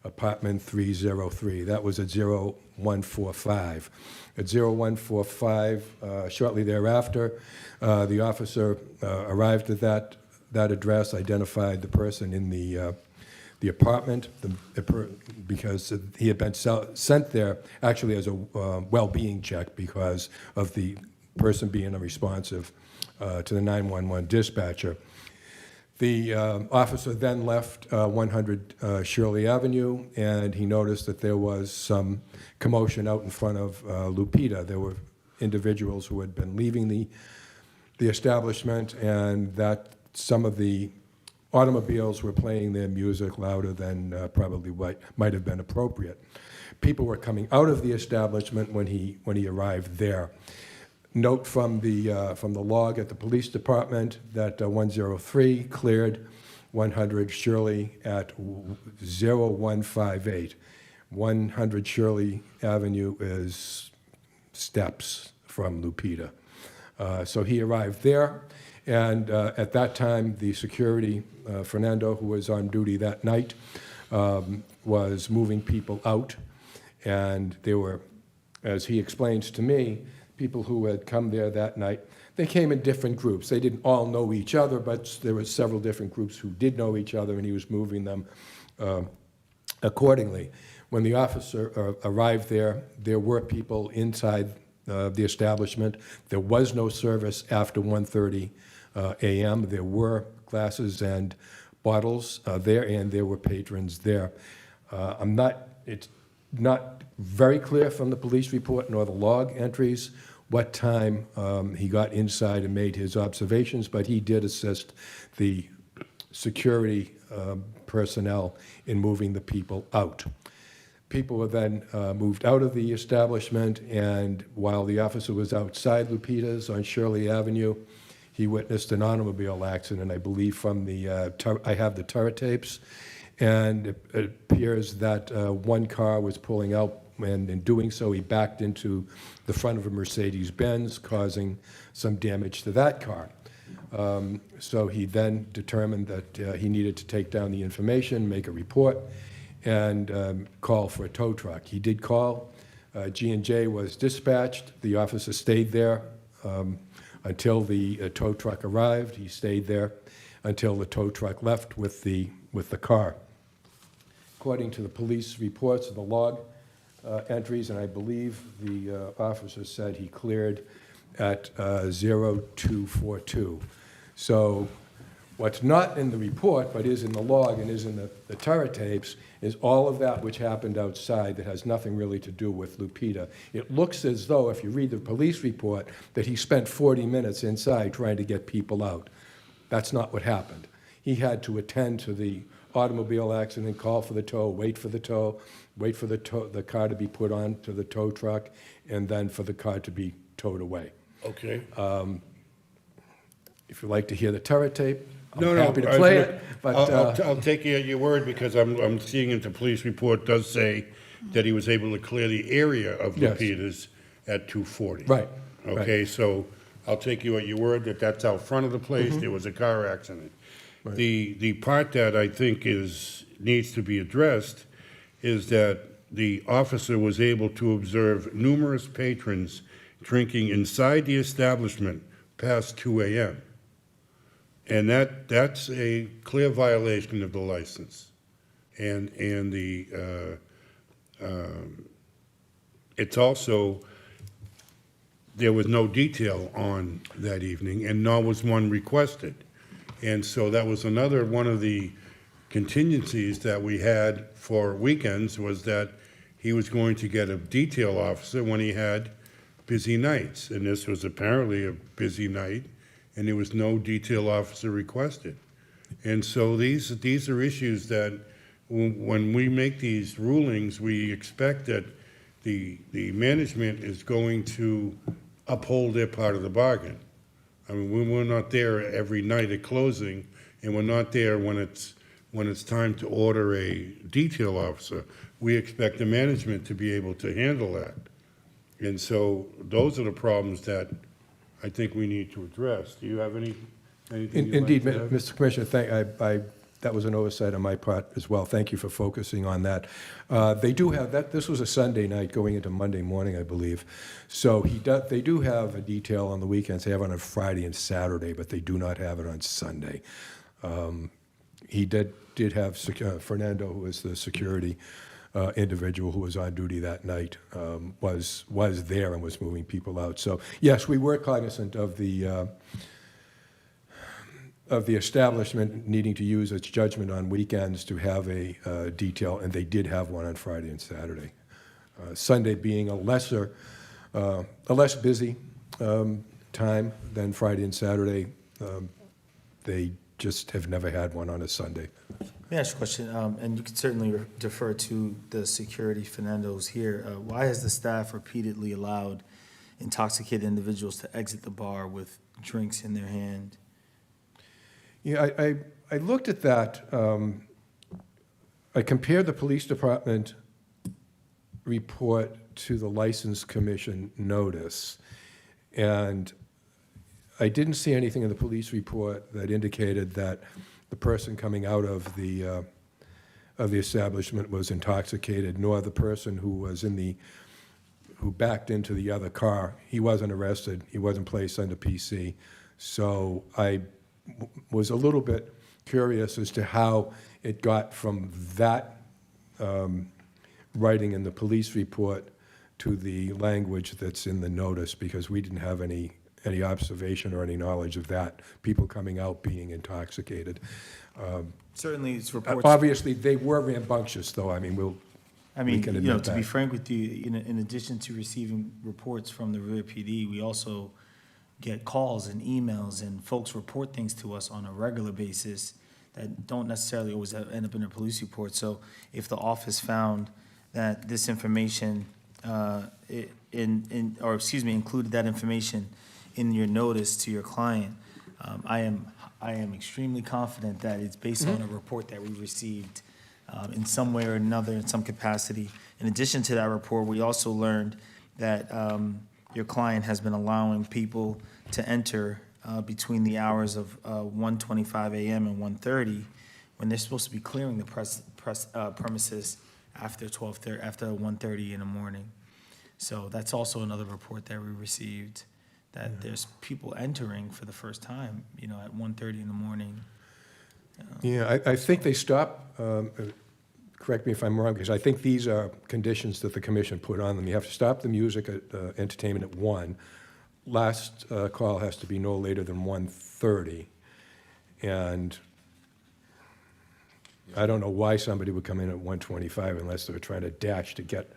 apartment 303. That was at 0145. At 0145, shortly thereafter, the officer arrived at that address, identified the person in the apartment, because he had been sent there actually as a well-being check because of the person being unresponsive to the 911 dispatcher. The officer then left 100 Shirley Avenue, and he noticed that there was some commotion out in front of Lupita. There were individuals who had been leaving the establishment, and that some of the automobiles were playing their music louder than probably what might have been appropriate. People were coming out of the establishment when he arrived there. Note from the log at the police department that 103 cleared 100 Shirley at 0158. 100 Shirley Avenue is steps from Lupita. So he arrived there, and at that time, the security, Fernando, who was on duty that night, was moving people out, and there were, as he explains to me, people who had come there that night. They came in different groups. They didn't all know each other, but there were several different groups who did know each other, and he was moving them accordingly. When the officer arrived there, there were people inside the establishment. There was no service after 1:30 a.m. There were glasses and bottles there, and there were patrons there. It's not very clear from the police report nor the log entries what time he got inside and made his observations, but he did assist the security personnel in moving the people out. People were then moved out of the establishment, and while the officer was outside Lupita's on Shirley Avenue, he witnessed an automobile accident, I believe from the, I have the turret tapes, and it appears that one car was pulling out, and in doing so, he backed into the front of a Mercedes-Benz, causing some damage to that car. So he then determined that he needed to take down the information, make a report, and call for a tow truck. He did call. G&J was dispatched. The officer stayed there until the tow truck arrived. He stayed there until the tow truck left with the car. According to the police reports of the log entries, and I believe the officer said he cleared at 0242. So what's not in the report, but is in the log and is in the turret tapes, is all of that which happened outside that has nothing really to do with Lupita. It looks as though, if you read the police report, that he spent 40 minutes inside trying to get people out. That's not what happened. He had to attend to the automobile accident, call for the tow, wait for the tow, wait for the car to be put on to the tow truck, and then for the car to be towed away. Okay. If you'd like to hear the turret tape, I'm No, happy to play it. But I'll take you at your word, because I'm seeing that the police report does say that he was able to clear the area of Yes. Lupita's at 2:40. Right, Okay, so I'll take you at your word that that's out front of the place, there was a car accident. Right. The part that I think needs to be addressed is that the officer was able to observe numerous patrons drinking inside the establishment past 2 a.m. And that's a clear violation of the license. And it's also, there was no detail on that evening, and nor was one requested. And so that was another one of the contingencies that we had for weekends, was that he was going to get a detail officer when he had busy nights, and this was apparently a busy night, and there was no detail officer requested. And so these are issues that when we make these rulings, we expect that the management is going to uphold their part of the bargain. I mean, we're not there every night at closing, and we're not there when it's time to order a detail officer. We expect the management to be able to handle that. And so those are the problems that I think we need to address. Do you have anything you'd like Indeed, to add? Mr. Commissioner, that was an oversight on my part as well. Thank you for focusing on that. They do have that. This was a Sunday night going into Monday morning, I believe. So they do have a detail on the weekends. They have it on Friday and Saturday, but they do not have it on Sunday. He did have Fernando, who was the security individual who was on duty that night, was there and was moving people out. So yes, we were cognizant of the establishment needing to use its judgment on weekends to have a detail, and they did have one on Friday and Saturday. Sunday being a less busy time than Friday and Saturday. They just have never had one on a Sunday. Let me ask you a question, and you can certainly defer to the security Fernando's here. Why has the staff repeatedly allowed intoxicated individuals to exit the bar with drinks in their hand? Yeah, I looked at that. I compared the police department report to the License Commission notice, and I didn't see anything in the police report that indicated that the person coming out of the establishment was intoxicated, nor the person who backed into the other car. He wasn't arrested. He wasn't placed under PC. So I was a little bit curious as to how it got from that writing in the police report to the language that's in the notice, because we didn't have any observation or any knowledge of that, people coming out being intoxicated. Certainly, it's reports. Obviously, they were rambunctious, though. I mean, we can admit to be that. frank with you, in addition to receiving reports from the Revere PD, we also get calls and emails, and folks report things to us on a regular basis that don't necessarily always end up in a police report. So if the office found that this information, included that information in your notice to your client, I am extremely confident that it's based on a report that we received in some way or another, in some capacity. In addition to that report, we also learned that your client has been allowing people to enter between the hours of 1:25 a.m. and 1:30, when they're supposed to be clearing the premises after 1:30 in the morning. So that's also another report that we received, that there's people entering for the first time, at 1:30 in the morning. Yeah, I think they stopped, correct me if I'm wrong, because I think these are conditions that the commission put on them. You have to stop the music at entertainment at 1. Last call has to be no later than 1:30. And I don't know why somebody would come in at 1:25 unless they were trying to dash to get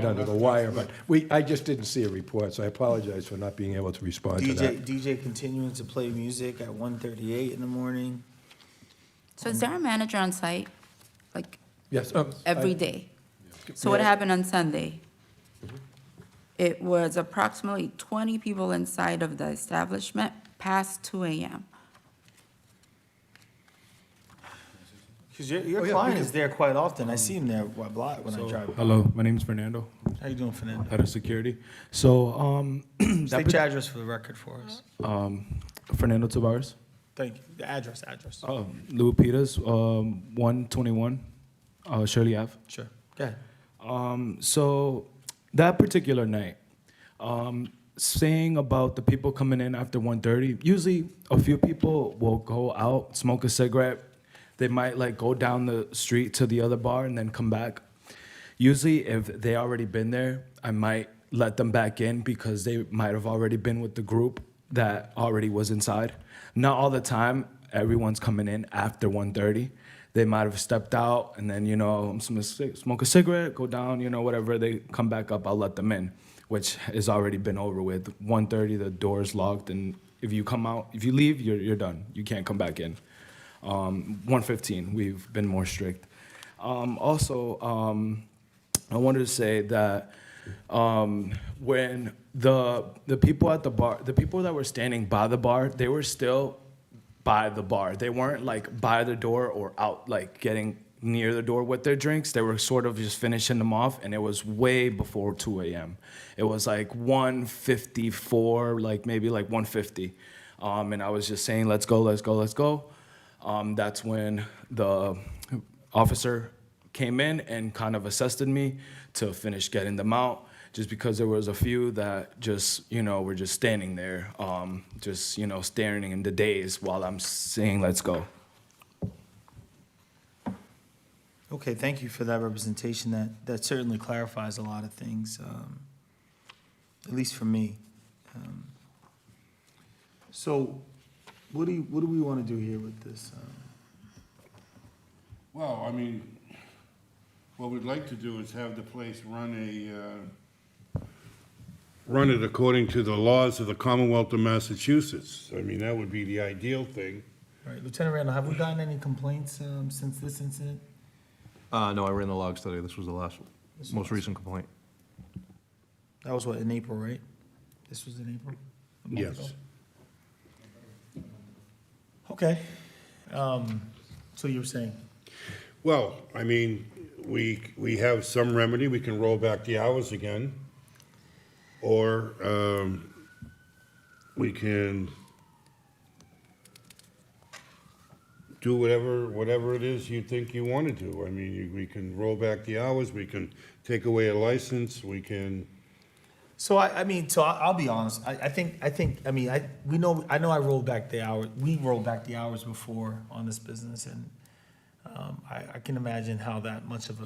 under the wire, but I just didn't see a report, so I apologize for not being able to respond to that. DJ continuing to play music at 1:38 in the morning. So is there a manager on site, like, Yes. every day? So what happened on Sunday? It was approximately 20 people inside of the establishment past 2 a.m. Because your client is there quite often. I see him there a lot when I drive. Hello, my name is Fernando. How you doing, Fernando? Head of security. So, State your address for the record for us. Fernando Tavares. Thank you. The address. Lupita's, 121, Shirley Ave. Sure. Go ahead. So that particular night, saying about the people coming in after 1:30, usually a few people will go out, smoke a cigarette. They might go down the street to the other bar and then come back. Usually if they already been there, I might let them back in because they might have already been with the group that already was inside. Not all the time, everyone's coming in after 1:30. They might have stepped out and then, smoke a cigarette, go down, whatever, they come back up, I'll let them in. which has already been over with. 1:30, the door's locked, and if you leave, you're done. You can't come back in. 1:15, we've been more strict. Also, I wanted to say that when the people at the bar, the people that were standing by the bar, they were still by the bar. They weren't like by the door or out, like getting near the door with their drinks. They were sort of just finishing them off, and it was way before 2 a.m. It was like 1:54, like maybe like 1:50. And I was just saying, let's go, let's go, let's go. That's when the officer came in and kind of assisted me to finish getting them out, just because there was a few that just, were just standing there, just, staring in the daze while I'm saying, let's go. Okay, thank you for that representation. That certainly clarifies a lot of things, at least for me. So, what do we want to do here with this? Well, I mean, what we'd like to do is have the place run it according to the laws of the Commonwealth of Massachusetts. I mean, that would be the ideal thing. All right, Lieutenant Randall, have we gotten any complaints since this incident? No, I ran the logs today. This was the most recent complaint. That was what, in April, right? This was in April? A month Yes. ago? Okay. So you were saying? Well, I mean, we have some remedy. We can roll back the hours again. Or we can do whatever it is you think you want to do. I mean, we can roll back the hours, we can take away a license, we can, So I mean, so I'll be honest. We know I rolled back the hours. We rolled back the hours before on this business, and I can imagine how that must have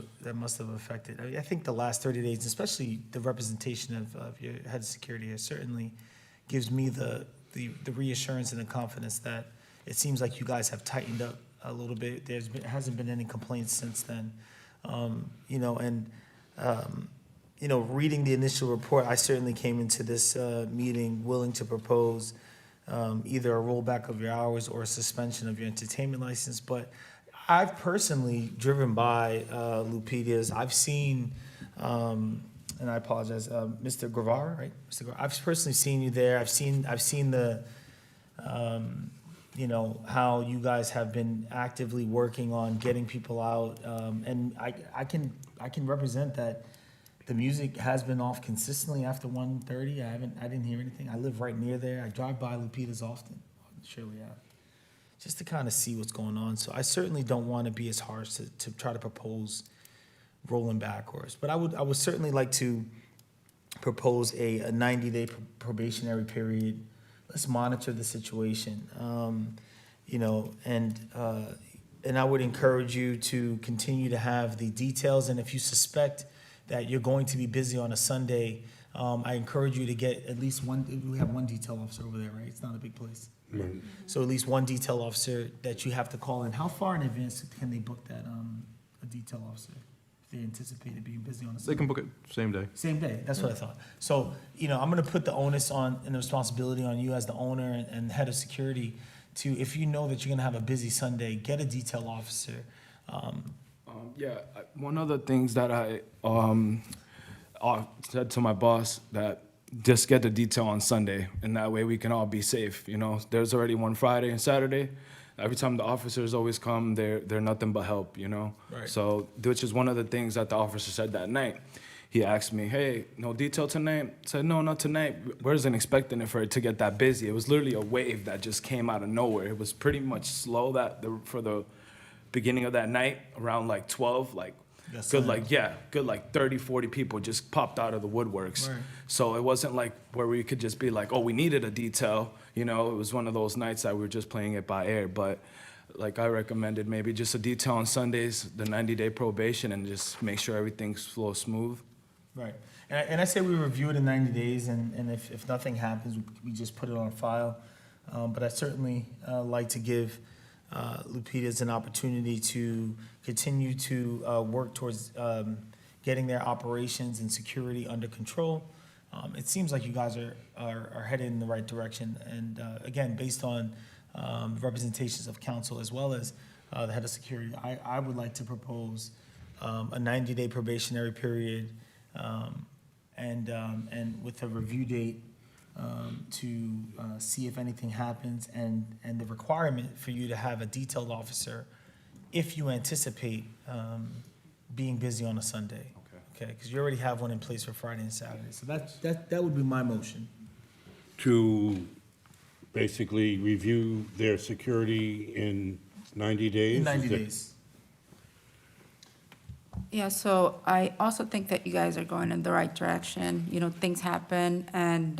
affected. I think the last 30 days, especially the representation of your head of security, certainly gives me the reassurance and the confidence that it seems like you guys have tightened up a little bit. Hasn't been any complaints since then, reading the initial report, I certainly came into this meeting willing to propose either a rollback of your hours or a suspension of your entertainment license. But I've personally driven by Lupita's. I've seen, and I apologize, Mr. Guevara, right? Mr. Guevara. I've personally seen you there. I've seen the, how you guys have been actively working on getting people out, and I can represent that. The music has been off consistently after 1:30. I didn't hear anything. I live right near there. I drive by Lupita's often, surely have, just to kind of see what's going on. So I certainly don't want to be as harsh to try to propose rolling backwards. But I would certainly like to propose a 90-day probationary period. Let's monitor the situation, and I would encourage you to continue to have the details. And if you suspect that you're going to be busy on a Sunday, I encourage you to get at least one. We have one detail officer over there, right? It's not a big place. Right. So at least one detail officer that you have to call in. How far in advance can they book that, a detail officer? If they anticipate it being busy on a Sunday? They can book it same day. Same day, that's what I thought. So, I'm gonna put the onus on, and the responsibility on you as the owner and head of security to, if you know that you're gonna have a busy Sunday, get a detail officer. One of the things that I said to my boss, that just get the detail on Sunday, and that way we can all be safe. There's already one Friday and Saturday. Every time the officers always come, they're nothing but help. Right. So, which is one of the things that the officer said that night. He asked me, "Hey, no detail tonight?" I said, "No, not tonight. Wasn't expecting it for it to get that busy." It was literally a wave that just came out of nowhere. It was pretty much slow for the beginning of that night, around like 12, good 30, 40 people just popped out of the woodworks. Right. So it wasn't like where we could just be like, oh, we needed a detail. It was one of those nights that we were just playing it by ear. But like I recommended, maybe just a detail on Sundays, the 90-day probation, and just make sure everything flows smooth. Right. And I say we review it in 90 days, and if nothing happens, we just put it on file. But I certainly like to give Lupita's an opportunity to continue to work towards getting their operations and security under control. It seems like you guys are headed in the right direction. And again, based on representations of council as well as the head of security, I would like to propose a 90-day probationary period and with a review date to see if anything happens, and the requirement for you to have a detailed officer if you anticipate being busy on a Sunday. Okay, because you already have one in place for Friday and Saturday. So that would be my motion. To basically review their security in 90 days? In 90 Is that- days. Yeah, so I also think that you guys are going in the right direction. You know, things happen, and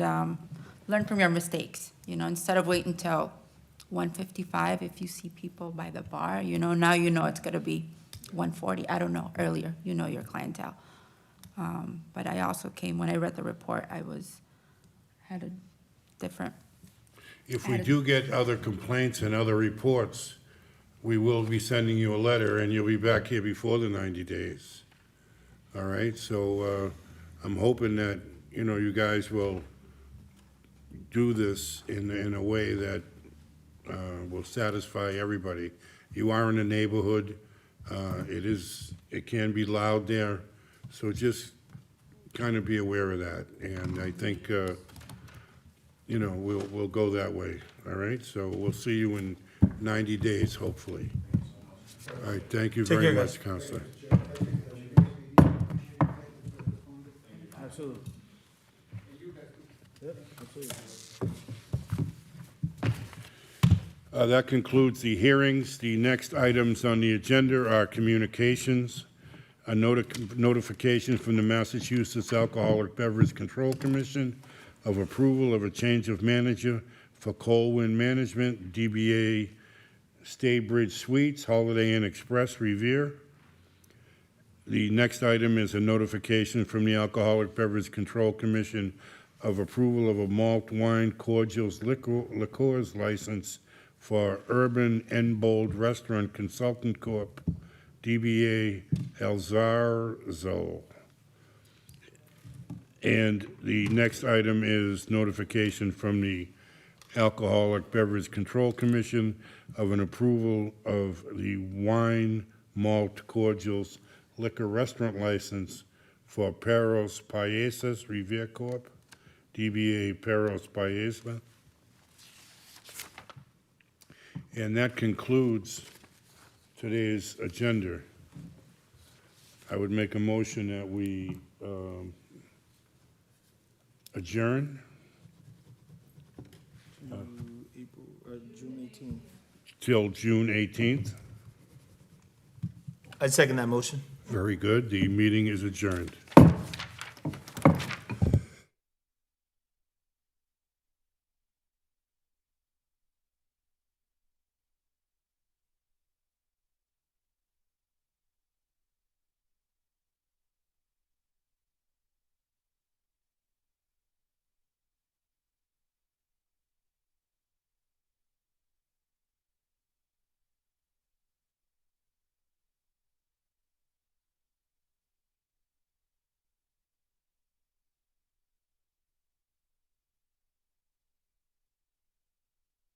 learn from your mistakes. You know, instead of waiting till 1:55, if you see people by the bar, you know, now you know it's gonna be 1:40, I don't know, earlier, you know your clientele. But I also came, when I read the report, had a different. If we do get other complaints and other reports, we will be sending you a letter, and you'll be back here before the 90 days. All right, so I'm hoping that, you know, you guys will do this in a way that will satisfy everybody. You are in a neighborhood, it can be loud there, so just kind of be aware of that. And I think, you know, we'll go that way, all right? So we'll see you in 90 days, hopefully. All right, thank you Take very care, much, Counselor. Absolutely. That concludes the hearings. The next items on the agenda are communications. A notification from the Massachusetts Alcoholic Beverage Control Commission of approval of a change of manager for Colwyn Management, DBA Staybridge Suites, Holiday Inn Express, Revere. The next item is a notification from the Alcoholic Beverage Control Commission of approval of a malt wine cordials liqueurs license for Urban N Bold Restaurant Consultant Corp., DBA El Zarzo. And the next item is notification from the Alcoholic Beverage Control Commission of an approval of the wine malt cordials liquor restaurant license for Perros Paisas Revere Corp., DBA Perros Paisa. And that concludes today's agenda. I would make a motion that we adjourn. June 18th. Till June 18th. I'd second that motion. Very good. The meeting is adjourned.